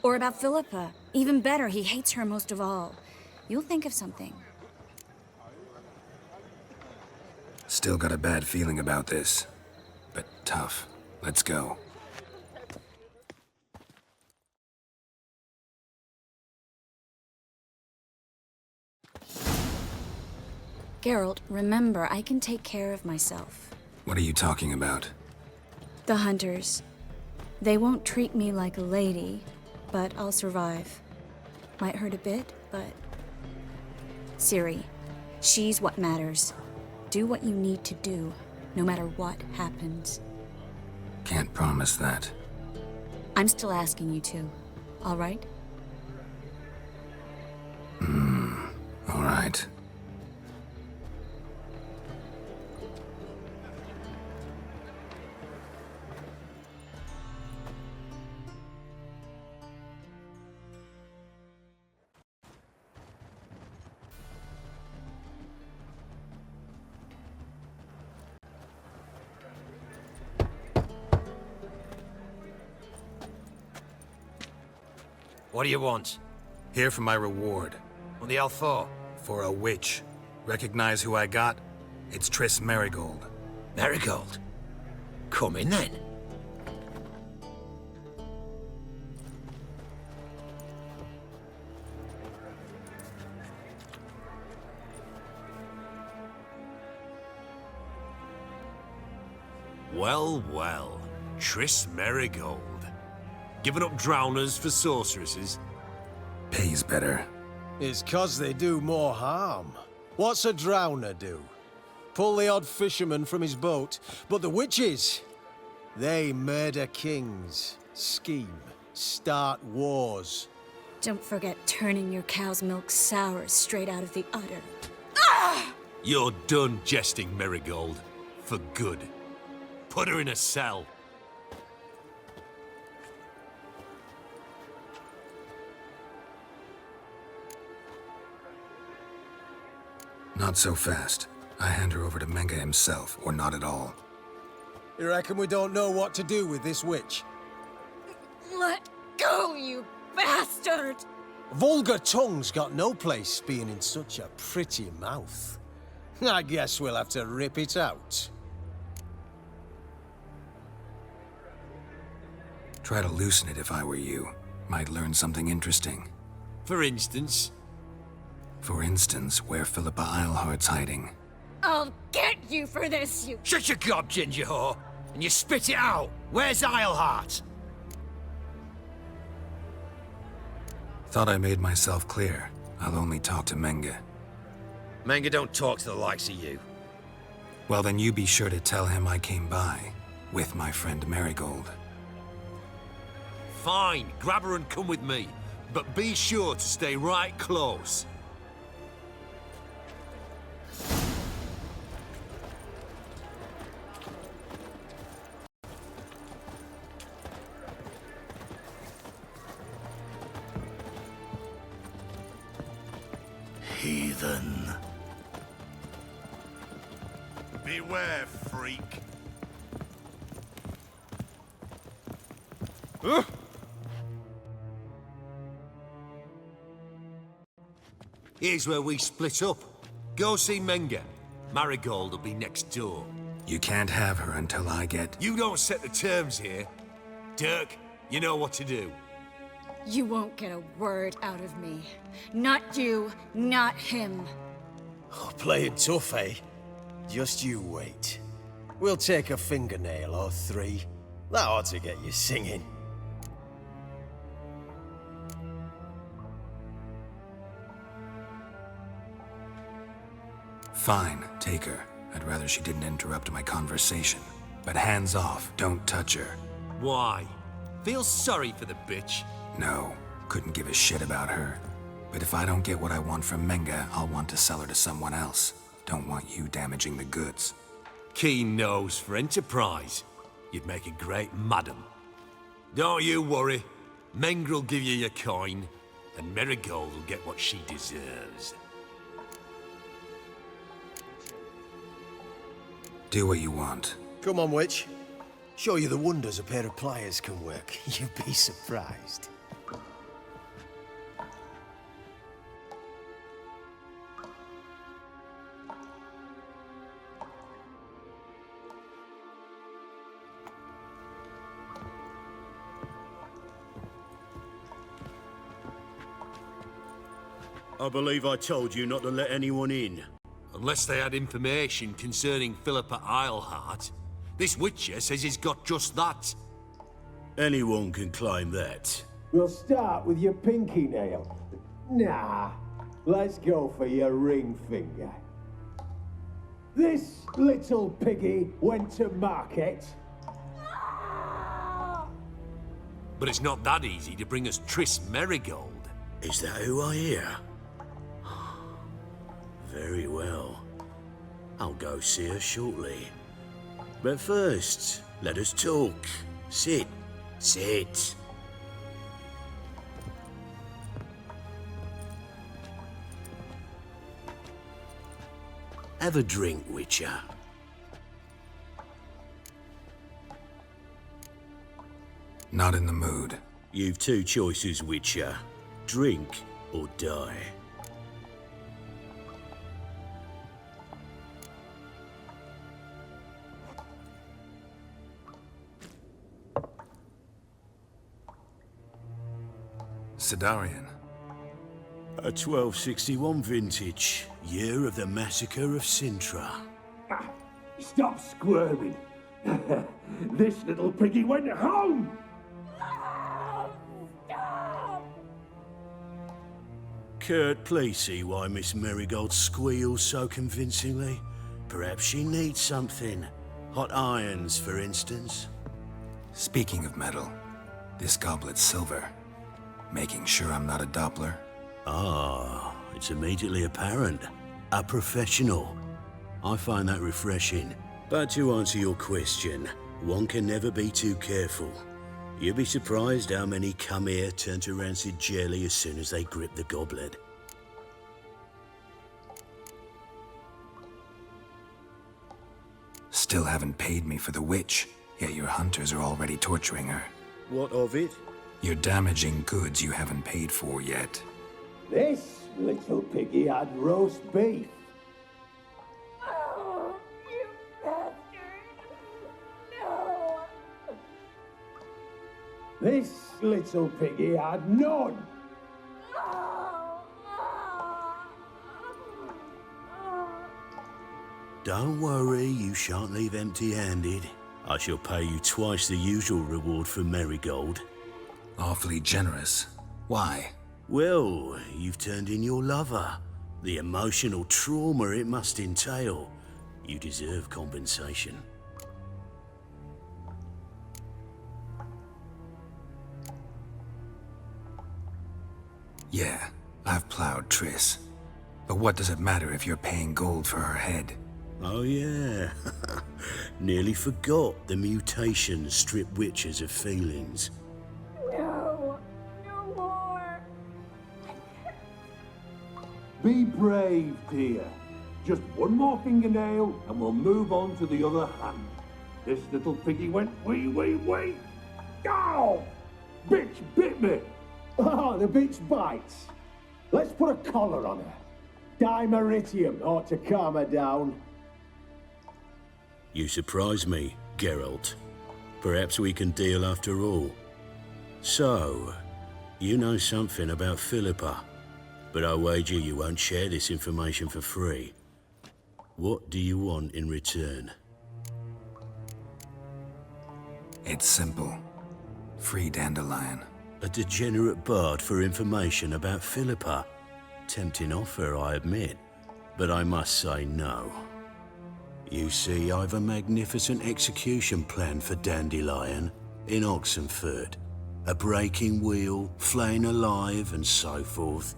Speaker 6: Or about Philippa. Even better, he hates her most of all. You'll think of something.
Speaker 3: Still got a bad feeling about this. But tough. Let's go.
Speaker 6: Geralt, remember, I can take care of myself.
Speaker 3: What are you talking about?
Speaker 6: The hunters. They won't treat me like a lady, but I'll survive. Might hurt a bit, but... Ciri, she's what matters. Do what you need to do, no matter what happens.
Speaker 3: Can't promise that.
Speaker 6: I'm still asking you to, all right?
Speaker 3: All right.
Speaker 14: What do you want?
Speaker 3: Here for my reward.
Speaker 14: What the hell for?
Speaker 3: For a witch. Recognize who I got? It's Triss Marigold.
Speaker 14: Marigold? Come in then.
Speaker 8: Well, well. Triss Marigold. Giving up drowners for sorceresses?
Speaker 3: Pays better.
Speaker 15: It's 'cause they do more harm. What's a drowner do? Pull the odd fisherman from his boat. But the witches, they murder kings, scheme, start wars.
Speaker 6: Don't forget turning your cow's milk sour straight out of the udder.
Speaker 8: You're done jesting, Marigold. For good. Put her in a cell.
Speaker 3: Not so fast. I hand her over to Menga himself, or not at all.
Speaker 15: You reckon we don't know what to do with this witch?
Speaker 6: Let go, you bastard!
Speaker 15: Vulgar tongue's got no place being in such a pretty mouth. I guess we'll have to rip it out.
Speaker 3: Try to loosen it if I were you. Might learn something interesting.
Speaker 8: For instance?
Speaker 3: For instance, where Philippa Eilhart's hiding.
Speaker 6: I'll get you for this, you...
Speaker 14: Shut your gob, ginger whore, and you spit it out. Where's Eilhart?
Speaker 3: Thought I made myself clear. I'll only talk to Menga.
Speaker 14: Menga don't talk to the likes of you.
Speaker 3: Well, then you be sure to tell him I came by, with my friend Marigold.
Speaker 8: Fine, grab her and come with me. But be sure to stay right close. heathen. Beware, freak.
Speaker 13: Here's where we split up. Go see Menga. Marigold will be next door.
Speaker 3: You can't have her until I get...
Speaker 13: You don't set the terms here. Dirk, you know what to do.
Speaker 6: You won't get a word out of me. Not you, not him.
Speaker 15: Oh, playing tough, eh? Just you wait. We'll take a fingernail or three. That ought to get you singing.
Speaker 3: Fine, take her. I'd rather she didn't interrupt my conversation. But hands off, don't touch her.
Speaker 13: Why? Feel sorry for the bitch?
Speaker 3: No, couldn't give a shit about her. But if I don't get what I want from Menga, I'll want to sell her to someone else. Don't want you damaging the goods.
Speaker 13: Keen nose for enterprise. You'd make a great madam. Don't you worry. Mengr'll give you your coin, and Marigold will get what she deserves.
Speaker 3: Do what you want.
Speaker 15: Come on, witch. Show you the wonders a pair of pliers can work. You'd be surprised.
Speaker 8: I believe I told you not to let anyone in.
Speaker 13: Unless they had information concerning Philippa Eilhart. This Witcher says he's got just that.
Speaker 8: Anyone can claim that.
Speaker 10: We'll start with your pinky nail. Nah, let's go for your ring finger. This little piggy went to market.
Speaker 13: But it's not that easy to bring us Triss Marigold.
Speaker 8: Is that who I hear? Very well. I'll go see her shortly. But first, let us talk. Sit. Sit. Have a drink, Witcher.
Speaker 3: Not in the mood.
Speaker 8: You've two choices, Witcher. Drink or die.
Speaker 3: Sidarian.
Speaker 8: A 1261 vintage, year of the massacre of Sintra.
Speaker 10: Stop squirming. This little piggy went home.
Speaker 8: Kurt, please see why Miss Marigold squeals so convincingly. Perhaps she needs something. Hot irons, for instance.
Speaker 3: Speaking of metal, this goblet's silver. Making sure I'm not a Doppler?
Speaker 8: Ah, it's immediately apparent. A professional. I find that refreshing. But to answer your question, one can never be too careful. You'll be surprised how many come here turn to rancid jelly as soon as they grip the goblet.
Speaker 3: Still haven't paid me for the witch, yet your hunters are already torturing her.
Speaker 8: What of it?
Speaker 3: You're damaging goods you haven't paid for yet.
Speaker 10: This little piggy had roast beef.
Speaker 7: Oh, you bastard! No!
Speaker 10: This little piggy had none.
Speaker 8: Don't worry, you shan't leave empty-handed. I shall pay you twice the usual reward for Marigold.
Speaker 3: Awfully generous. Why?
Speaker 8: Well, you've turned in your lover. The emotional trauma it must entail. You deserve compensation.
Speaker 3: Yeah, I've plowed Triss. But what does it matter if you're paying gold for her head?
Speaker 8: Oh yeah. Nearly forgot the mutations strip witches of feelings.
Speaker 7: No, no more.
Speaker 10: Be brave, dear. Just one more fingernail and we'll move on to the other hand. This little piggy went wee. Oh! Bitch bit me!
Speaker 15: Oh, the bitch bites. Let's put a collar on her. Dimeritium ought to calm her down.
Speaker 2: You surprise me, Geralt. Perhaps we can deal after all. So, you know something about Philippa, but I wager you won't share this information for free. What do you want in return?
Speaker 3: It's simple. Free Dandelion.
Speaker 2: A degenerate bard for information about Philippa. Tempting offer, I admit, but I must say no. You see, I've a magnificent execution plan for Dandelion in Oxenford. A breaking wheel, flaying alive, and so forth.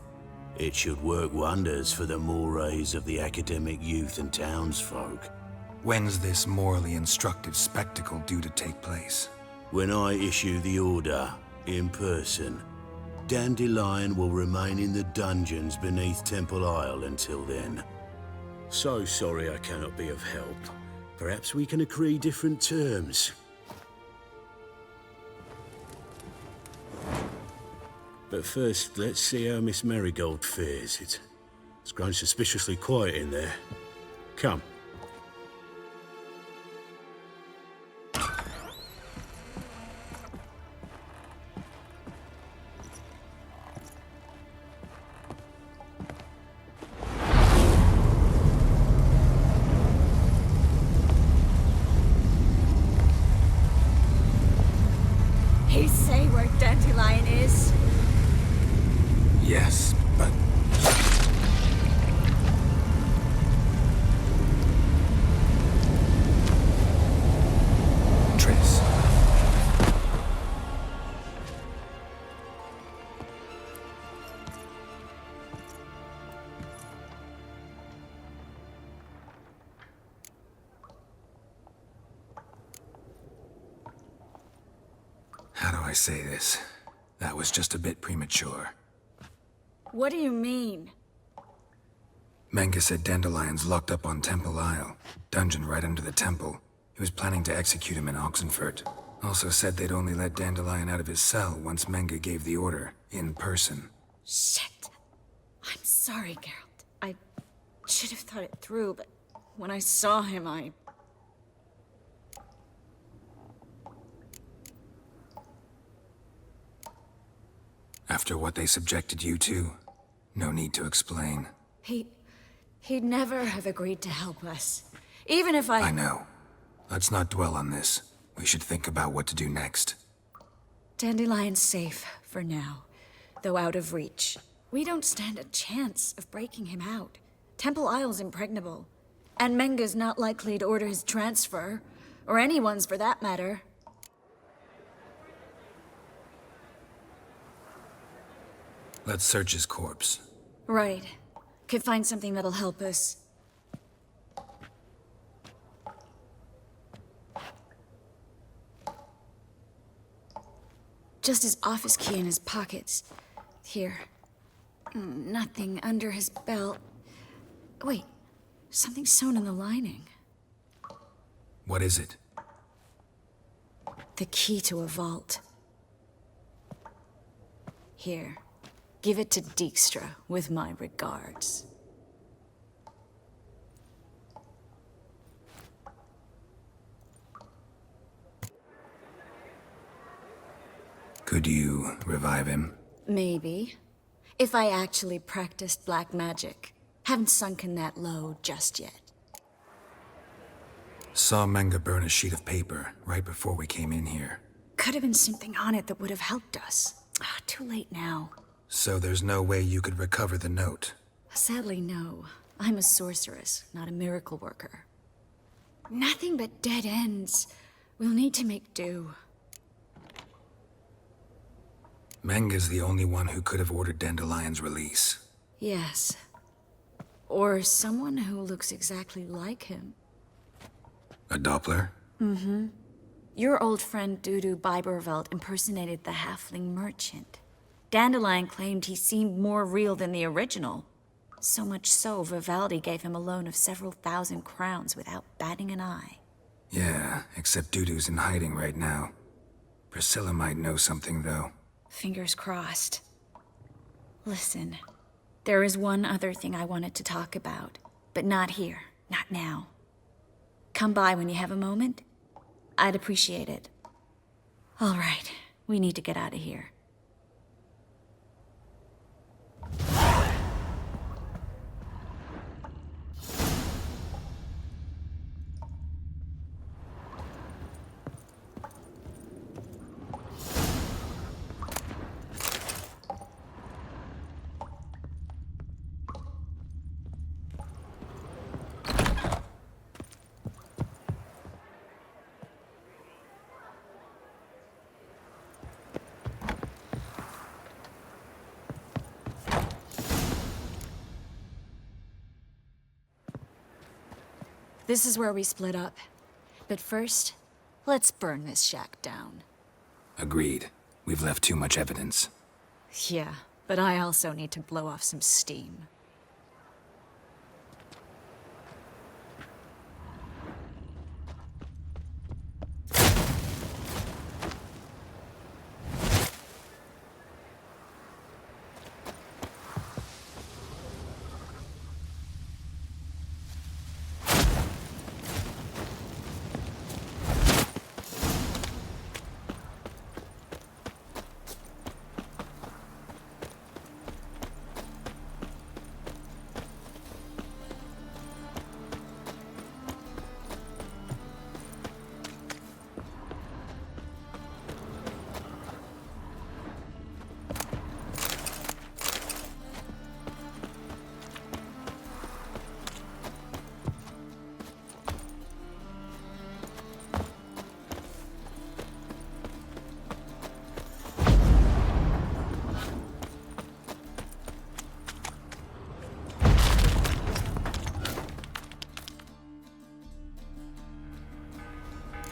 Speaker 2: It should work wonders for the mores of the academic youth and townsfolk.
Speaker 3: When's this morally instructive spectacle due to take place?
Speaker 2: When I issue the order, in person. Dandelion will remain in the dungeons beneath Temple Isle until then. So sorry I cannot be of help. Perhaps we can agree different terms. But first, let's see how Miss Marigold fares. It's grown suspiciously quiet in there. Come.
Speaker 6: He say where Dandelion is?
Speaker 3: Yes, but... Triss. How do I say this? That was just a bit premature.
Speaker 6: What do you mean?
Speaker 3: Menge said Dandelion's locked up on Temple Isle, dungeon right under the temple. He was planning to execute him in Oxenfurt. Also said they'd only let Dandelion out of his cell once Menge gave the order, in person.
Speaker 6: Shit. I'm sorry, Geralt. I should have thought it through, but when I saw him,
Speaker 3: After what they subjected you to, no need to explain.
Speaker 6: He'd never have agreed to help us. Even if
Speaker 3: I know. Let's not dwell on this. We should think about what to do next.
Speaker 6: Dandelion's safe, for now. Though out of reach. We don't stand a chance of breaking him out. Temple Isle's impregnable. And Menge's not likely to order his transfer. Or anyone's, for that matter.
Speaker 3: Let's search his corpse.
Speaker 6: Right. Could find something that'll help us. Just his office key in his pockets. Here. Nothing under his belt. Wait. Something sewn in the lining.
Speaker 3: What is it?
Speaker 6: The key to a vault. Here. Give it to Dijkstra, with my regards.
Speaker 3: Could you revive him?
Speaker 6: Maybe. If I actually practiced black magic. Haven't sunken that low just yet.
Speaker 3: Saw Menge burn a sheet of paper right before we came in here.
Speaker 6: Could have been something on it that would have helped us. Too late now.
Speaker 3: So there's no way you could recover the note?
Speaker 6: Sadly, no. I'm a sorceress, not a miracle worker. Nothing but dead ends. We'll need to make do.
Speaker 3: Menge's the only one who could have ordered Dandelion's release.
Speaker 6: Yes. Or someone who looks exactly like him.
Speaker 3: A Doppler?
Speaker 6: Mm-hmm. Your old friend Dudu Biberveld impersonated the halfling merchant. Dandelion claimed he seemed more real than the original. So much so, Vivaldi gave him a loan of several thousand crowns without batting an eye.
Speaker 3: Yeah, except Dudu's in hiding right now. Priscilla might know something, though.
Speaker 6: Fingers crossed. Listen, there is one other thing I wanted to talk about, but not here, not now. Come by when you have a moment. I'd appreciate it. All right, we need to get out of here. This is where we split up. But first, let's burn this shack down.
Speaker 3: Agreed. We've left too much evidence.
Speaker 6: Yeah, but I also need to blow off some steam.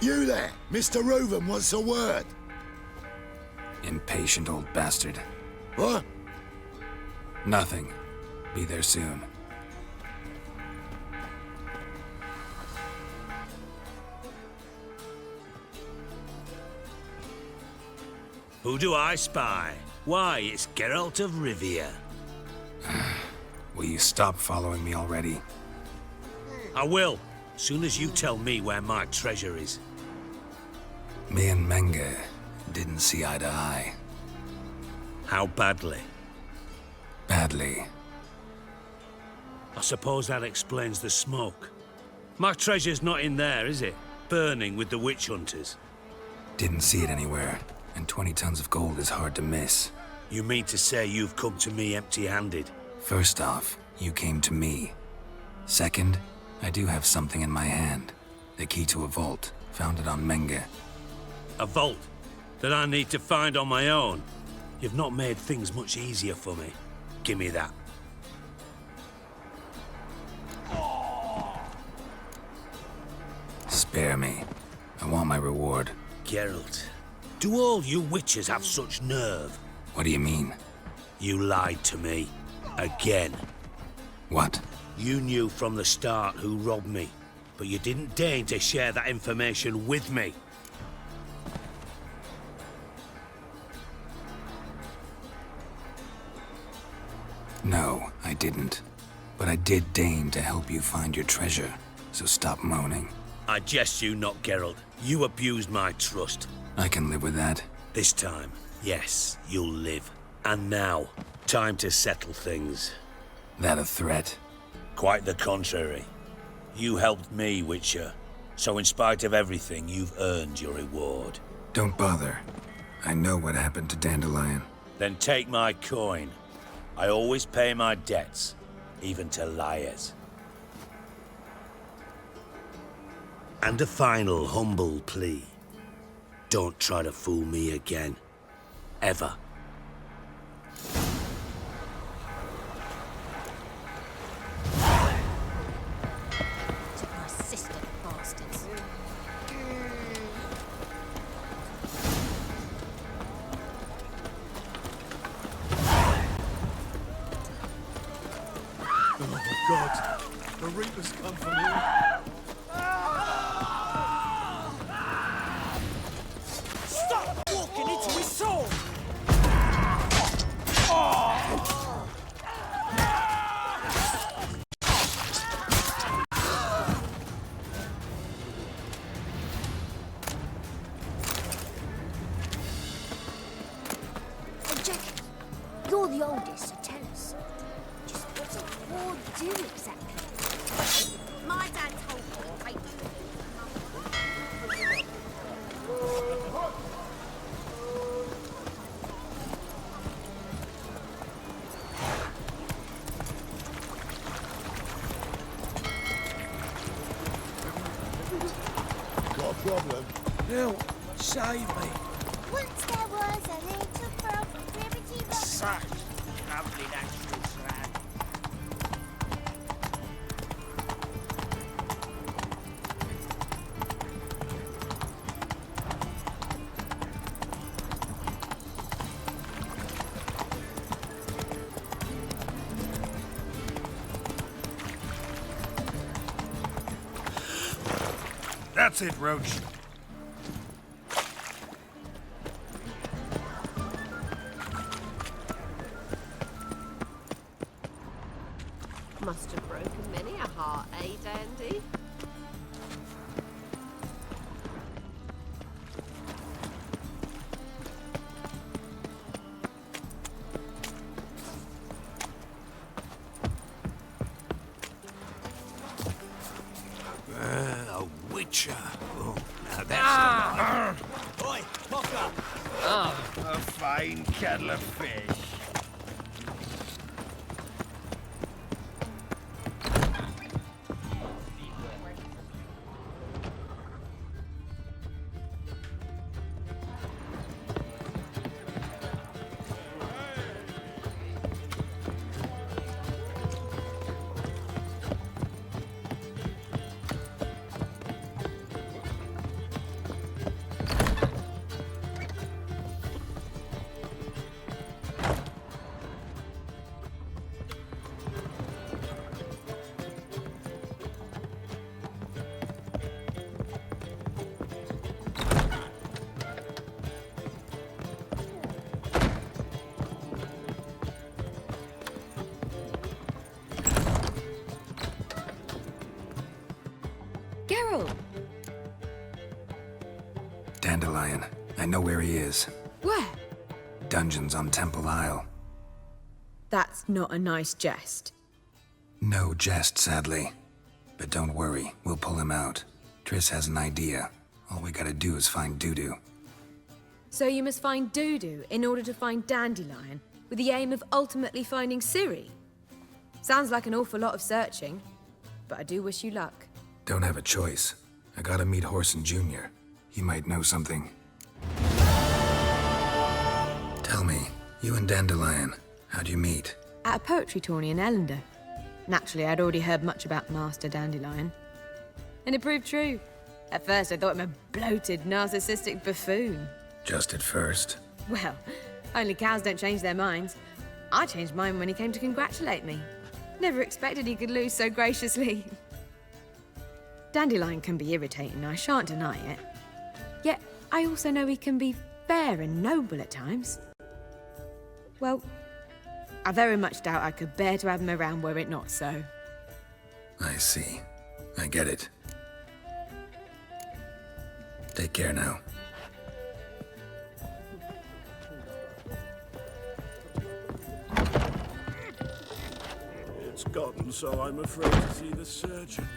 Speaker 8: You there, Mr. Reuveni wants a word.
Speaker 3: Impatient old bastard.
Speaker 8: What?
Speaker 3: Nothing. Be there soon.
Speaker 2: Who do I spy? Why, it's Geralt of Rivia.
Speaker 3: Will you stop following me already?
Speaker 2: I will, soon as you tell me where my treasure is.
Speaker 3: Me and Menge didn't see eye to eye.
Speaker 2: How badly?
Speaker 3: Badly.
Speaker 2: I suppose that explains the smoke. My treasure's not in there, is it? Burning with the witch hunters.
Speaker 3: Didn't see it anywhere, and 20 tons of gold is hard to miss.
Speaker 2: You mean to say you've come to me empty-handed?
Speaker 3: First off, you came to me. Second, I do have something in my hand. The key to a vault, found it on Menge.
Speaker 2: A vault that I need to find on my own? You've not made things much easier for me. Give me that.
Speaker 3: Spare me. I want my reward.
Speaker 2: Geralt, do all you witches have such nerve?
Speaker 3: What do you mean?
Speaker 2: You lied to me. Again.
Speaker 3: What?
Speaker 2: You knew from the start who robbed me, but you didn't deign to share that information with me.
Speaker 3: No, I didn't. But I did deign to help you find your treasure, so stop moaning.
Speaker 2: I jest you not, Geralt. You abused my trust.
Speaker 3: I can live with that.
Speaker 2: This time, yes, you'll live. And now, time to settle things.
Speaker 3: That a threat?
Speaker 2: Quite the contrary. You helped me, Witcher. So in spite of everything, you've earned your reward.
Speaker 3: Don't bother. I know what happened to Dandelion.
Speaker 2: Then take my coin. I always pay my debts, even to liars. And a final humble plea. Don't try to fool me again. Ever.
Speaker 6: Persistent bastards.
Speaker 11: problem.
Speaker 12: Help, save me.
Speaker 16: Once there was a little broken ribbity rock.
Speaker 14: Such lovely natural sound.
Speaker 8: That's it, Roach.
Speaker 7: Must have broken many a heart, eh, Dandy?
Speaker 13: A witcher. Oh, now that's
Speaker 12: Oi, Pocker!
Speaker 8: A fine kettle of fish.
Speaker 6: Geralt!
Speaker 3: Dandelion. I know where he is.
Speaker 17: Where?
Speaker 3: Dungeons on Temple Isle.
Speaker 17: That's not a nice jest.
Speaker 3: No jest, sadly. But don't worry, we'll pull him out. Triss has an idea. All we gotta do is find Dudu.
Speaker 17: So you must find Dudu in order to find Dandelion, with the aim of ultimately finding Ciri? Sounds like an awful lot of searching, but I do wish you luck.
Speaker 3: Don't have a choice. I gotta meet Horson Jr. He might know something. Tell me, you and Dandelion, how'd you meet?
Speaker 17: At a poetry tourney in Ellender. Naturally, I'd already heard much about Master Dandelion. And it proved true. At first, I thought him a bloated, narcissistic buffoon.
Speaker 3: Just at first.
Speaker 17: Well, only cows don't change their minds. I changed mine when he came to congratulate me. Never expected he could lose so graciously. Dandelion can be irritating, I shan't deny it. Yet, I also know he can be fair and noble at times. Well, I very much doubt I could bear to have him around were it not so.
Speaker 3: I see. I get it. Take care now.
Speaker 8: It's gotten so I'm afraid to see the surgeon.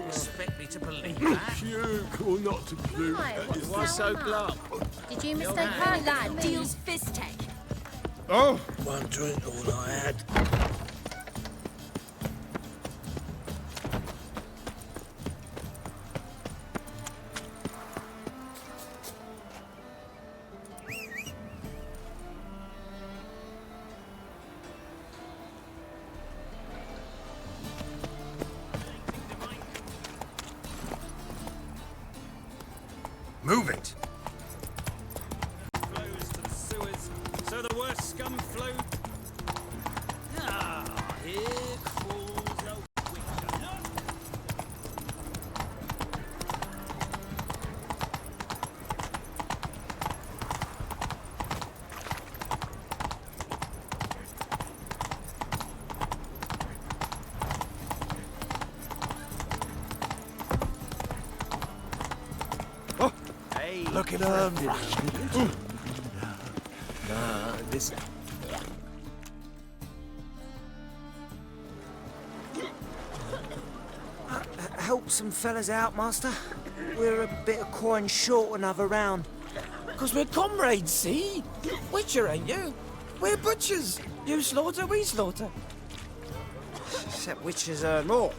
Speaker 14: Expect me to believe that?
Speaker 8: Puke or not to puke.
Speaker 16: Why so glum? Did you mistake my lad?
Speaker 7: Deals fist tech.
Speaker 8: Oh, one drink all I had.
Speaker 14: Move it!
Speaker 11: Flows to the sewers, so the worst scum flow. Ah, here crawls a witcher.
Speaker 12: Look at him. This.
Speaker 14: Help some fellas out, Master. We're a bit of coin short another round.
Speaker 12: 'Cause we're comrades, see? Witcher, ain't you? We're butchers. You slaughter, we slaughter.
Speaker 14: Except witches earn more.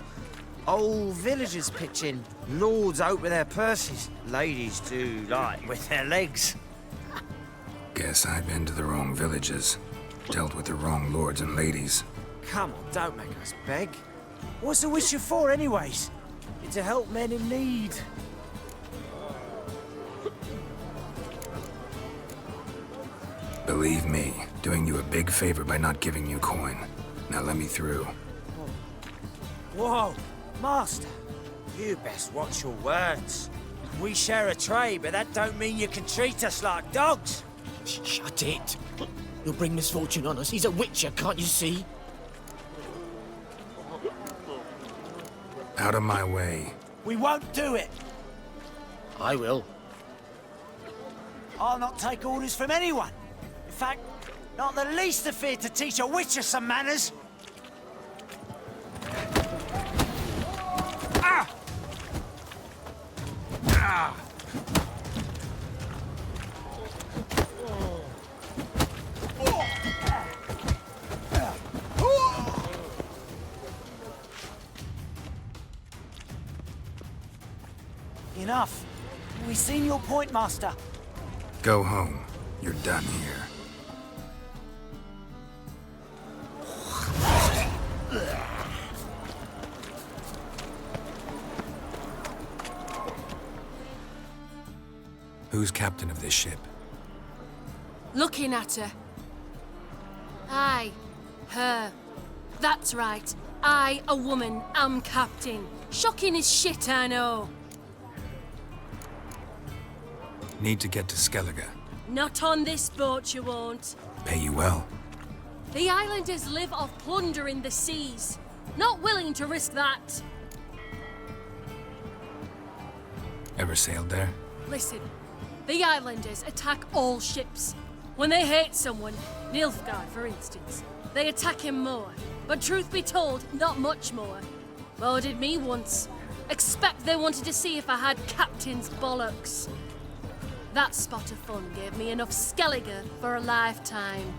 Speaker 14: Old villagers pitch in. Lords out with their purses. Ladies do like with their legs.
Speaker 3: Guess I've been to the wrong villages. Dealt with the wrong lords and ladies.
Speaker 14: Come on, don't make us beg. What's the witcher for, anyways? It's to help men in need.
Speaker 3: Believe me, doing you a big favor by not giving you coin. Now let me through.
Speaker 14: Whoa, master. You best watch your words. We share a trade, but that don't mean you can treat us like dogs.
Speaker 12: Shut it. You'll bring misfortune on us. He's a witcher, can't you see?
Speaker 3: Out of my way.
Speaker 14: We won't do it.
Speaker 12: I will.
Speaker 14: I'll not take orders from anyone. In fact, not the least afeard to teach a witcher some manners. Ah! Ah! Enough. We've seen your point, Master.
Speaker 3: Go home. You're done here. Who's captain of this ship?
Speaker 18: Looking at her. Aye, her. That's right. I, a woman, am captain. Shocking as shit, I know.
Speaker 3: Need to get to Skellige.
Speaker 18: Not on this boat, you won't.
Speaker 3: Pay you well.
Speaker 18: The islanders live off plunder in the seas. Not willing to risk that.
Speaker 3: Ever sailed there?
Speaker 18: Listen, the islanders attack all ships. When they hate someone, Nilfgaard for instance, they attack him more. But truth be told, not much more. Well, did me once. Expect they wanted to see if I had captain's bollocks. That spot of fun gave me enough Skellige for a lifetime.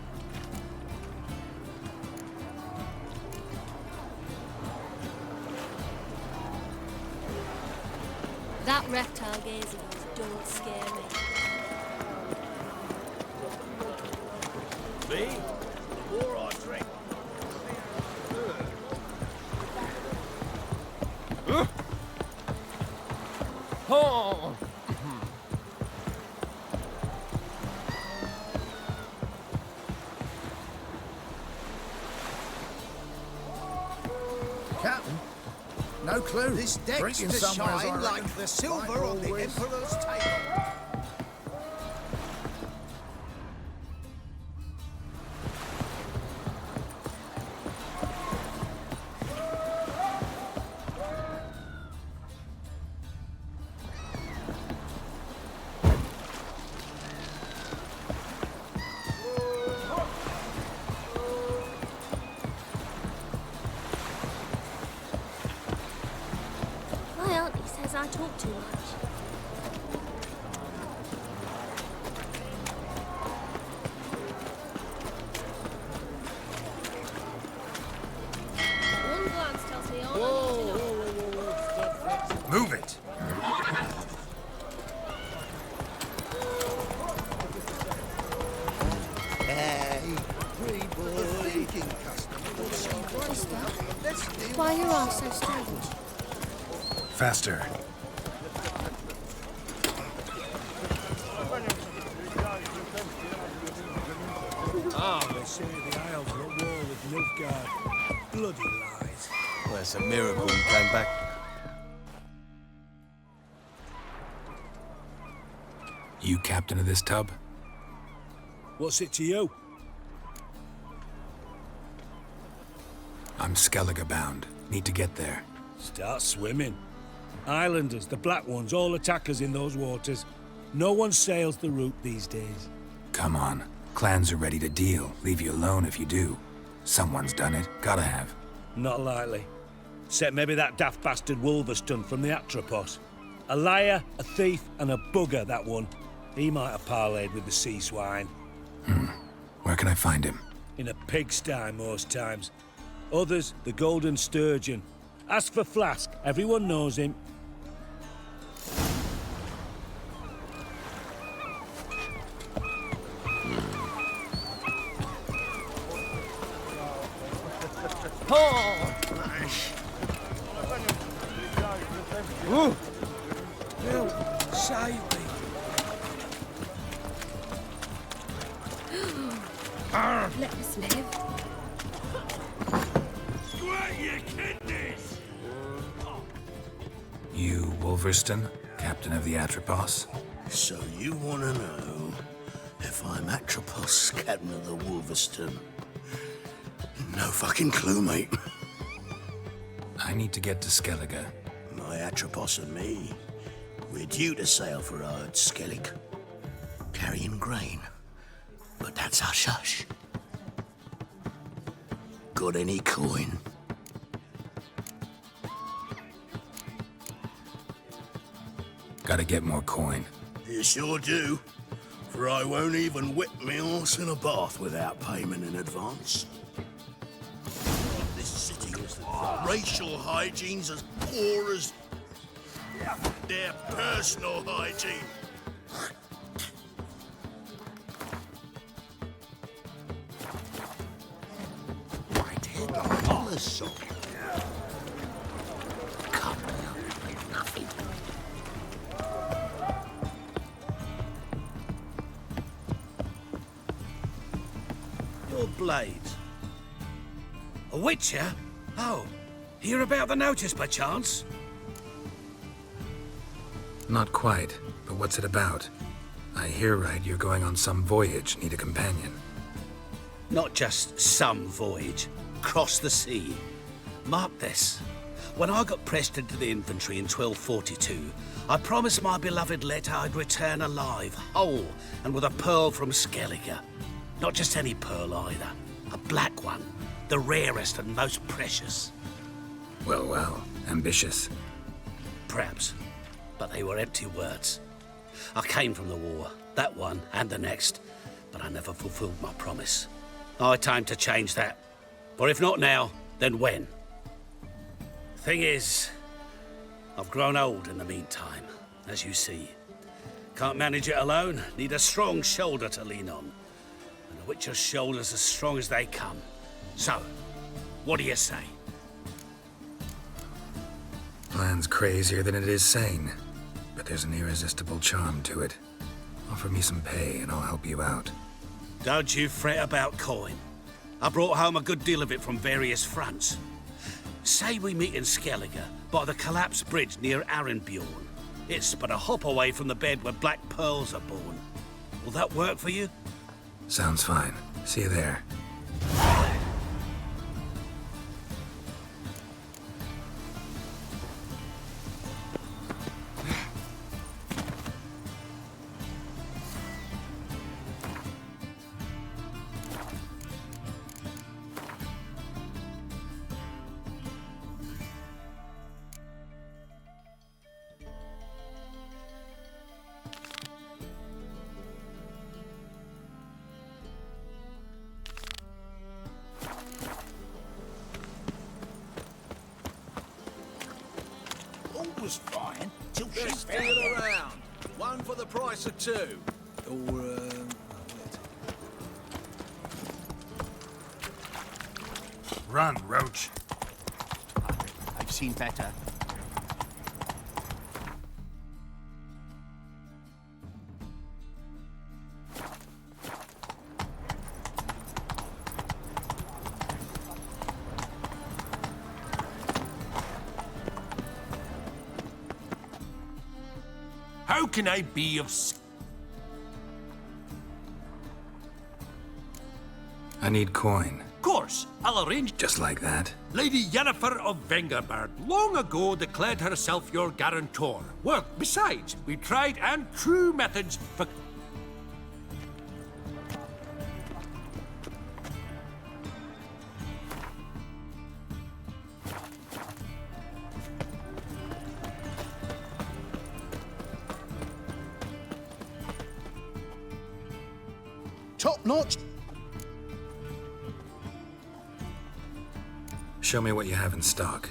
Speaker 18: That reptile gaze of yours don't scare me.
Speaker 8: Me? The more I drink.
Speaker 12: Oh!
Speaker 19: Captain? No clue. This deck's
Speaker 12: Drinking
Speaker 19: to
Speaker 12: somewhere,
Speaker 19: shine
Speaker 12: I
Speaker 19: like
Speaker 12: reckon.
Speaker 19: the silver
Speaker 12: Like
Speaker 19: on the
Speaker 12: always.
Speaker 19: Emperor's table.
Speaker 16: My auntie says I talk too much.
Speaker 18: One glance tells me all I need to know.
Speaker 3: Move it!
Speaker 19: Hey, free boy. Thinking customer.
Speaker 16: Why are your eyes so strange?
Speaker 3: Faster.
Speaker 8: Ah, they say the Isles are at war with Nilfgaard. Bloody lies.
Speaker 15: Well, it's a miracle you came back.
Speaker 3: You captain of this tub?
Speaker 8: What's it to you?
Speaker 3: I'm Skellige bound. Need to get there.
Speaker 8: Start swimming. Islanders, the black ones, all attackers in those waters. No one sails the route these days.
Speaker 3: Come on. Clans are ready to deal. Leave you alone if you do. Someone's done it. Gotta have.
Speaker 8: Not likely. Except maybe that daft bastard Wolverston from the Atropos. A liar, a thief, and a bugger, that one. He might have parlayed with the sea swine.
Speaker 3: Where can I find him?
Speaker 8: In a pigsty most times. Others, the golden sturgeon. Ask for Flask. Everyone knows him.
Speaker 12: Oh! Ooh! Will, save me.
Speaker 17: Let us live.
Speaker 8: Squirt your kidneys!
Speaker 3: You, Wolverston, captain of the Atropos?
Speaker 8: So you want to know if I'm Atropos, captain of the Wolverston? No fucking clue, mate.
Speaker 3: I need to get to Skellige.
Speaker 8: My Atropos and me, we're due to sail for our Skellig, carrying grain. But that's hush-hush. Got any coin?
Speaker 3: Gotta get more coin.
Speaker 8: You sure do. For I won't even whip me horse in a bath without payment in advance. This city is racial hygiene's as poor as their personal hygiene. White-head collar sock. Come on, nothing.
Speaker 14: Your blades. A witcher? Oh, hear about the notice by chance?
Speaker 3: Not quite, but what's it about? I hear right you're going on some voyage, need a companion.
Speaker 14: Not just some voyage. Cross the sea. Mark this. When I got pressed into the infantry in 1242, I promised my beloved Let I'd return alive, whole, and with a pearl from Skellige. Not just any pearl either. A black one. The rarest and most precious.
Speaker 3: Well, well, ambitious.
Speaker 14: Perhaps. But they were empty words. I came from the war, that one and the next, but I never fulfilled my promise. High time to change that. For if not now, then when? Thing is, I've grown old in the meantime, as you see. Can't manage it alone, need a strong shoulder to lean on. And a witcher's shoulder's as strong as they come. So, what do you say?
Speaker 3: Plan's crazier than it is sane, but there's an irresistible charm to it. Offer me some pay and I'll help you out.
Speaker 14: Don't you fret about coin. I brought home a good deal of it from various fronts. Say we meet in Skellige, by the collapsed bridge near Arenbjorn. It's but a hop away from the bed where black pearls are born. Will that work for you?
Speaker 3: Sounds fine. See you there.
Speaker 19: Was fine till she fell around. One for the price of two. Or,
Speaker 12: Run, Roach.
Speaker 19: I've seen better.
Speaker 13: How can I be of...
Speaker 3: I need coin.
Speaker 13: Of course, I'll arrange...
Speaker 3: Just like that?
Speaker 13: Lady Yennefer of Vengerberg long ago declared herself your guarantor. Well, besides, we tried and true methods for...
Speaker 19: Top notch.
Speaker 3: Show me what you have in stock.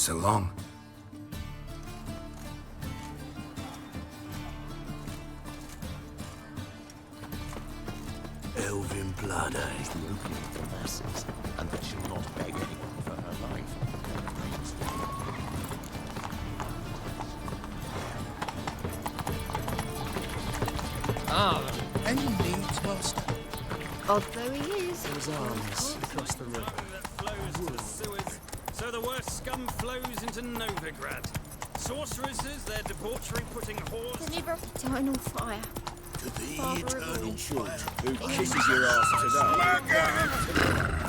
Speaker 3: so long.
Speaker 13: Elven blood, eh?
Speaker 20: The opium for masses, and that she'll not beg anyone for her life.
Speaker 19: Any needs, master?
Speaker 7: Odd though he is.
Speaker 19: His arms across the river.
Speaker 11: Flows to the sewers, so the worst scum flows into Novigrad. Sorceresses, their debauchery putting whores...
Speaker 16: The river of eternal fire.
Speaker 8: To the
Speaker 16: Father of
Speaker 8: eternal
Speaker 16: all.
Speaker 8: fire.
Speaker 19: Who kisses your ass today?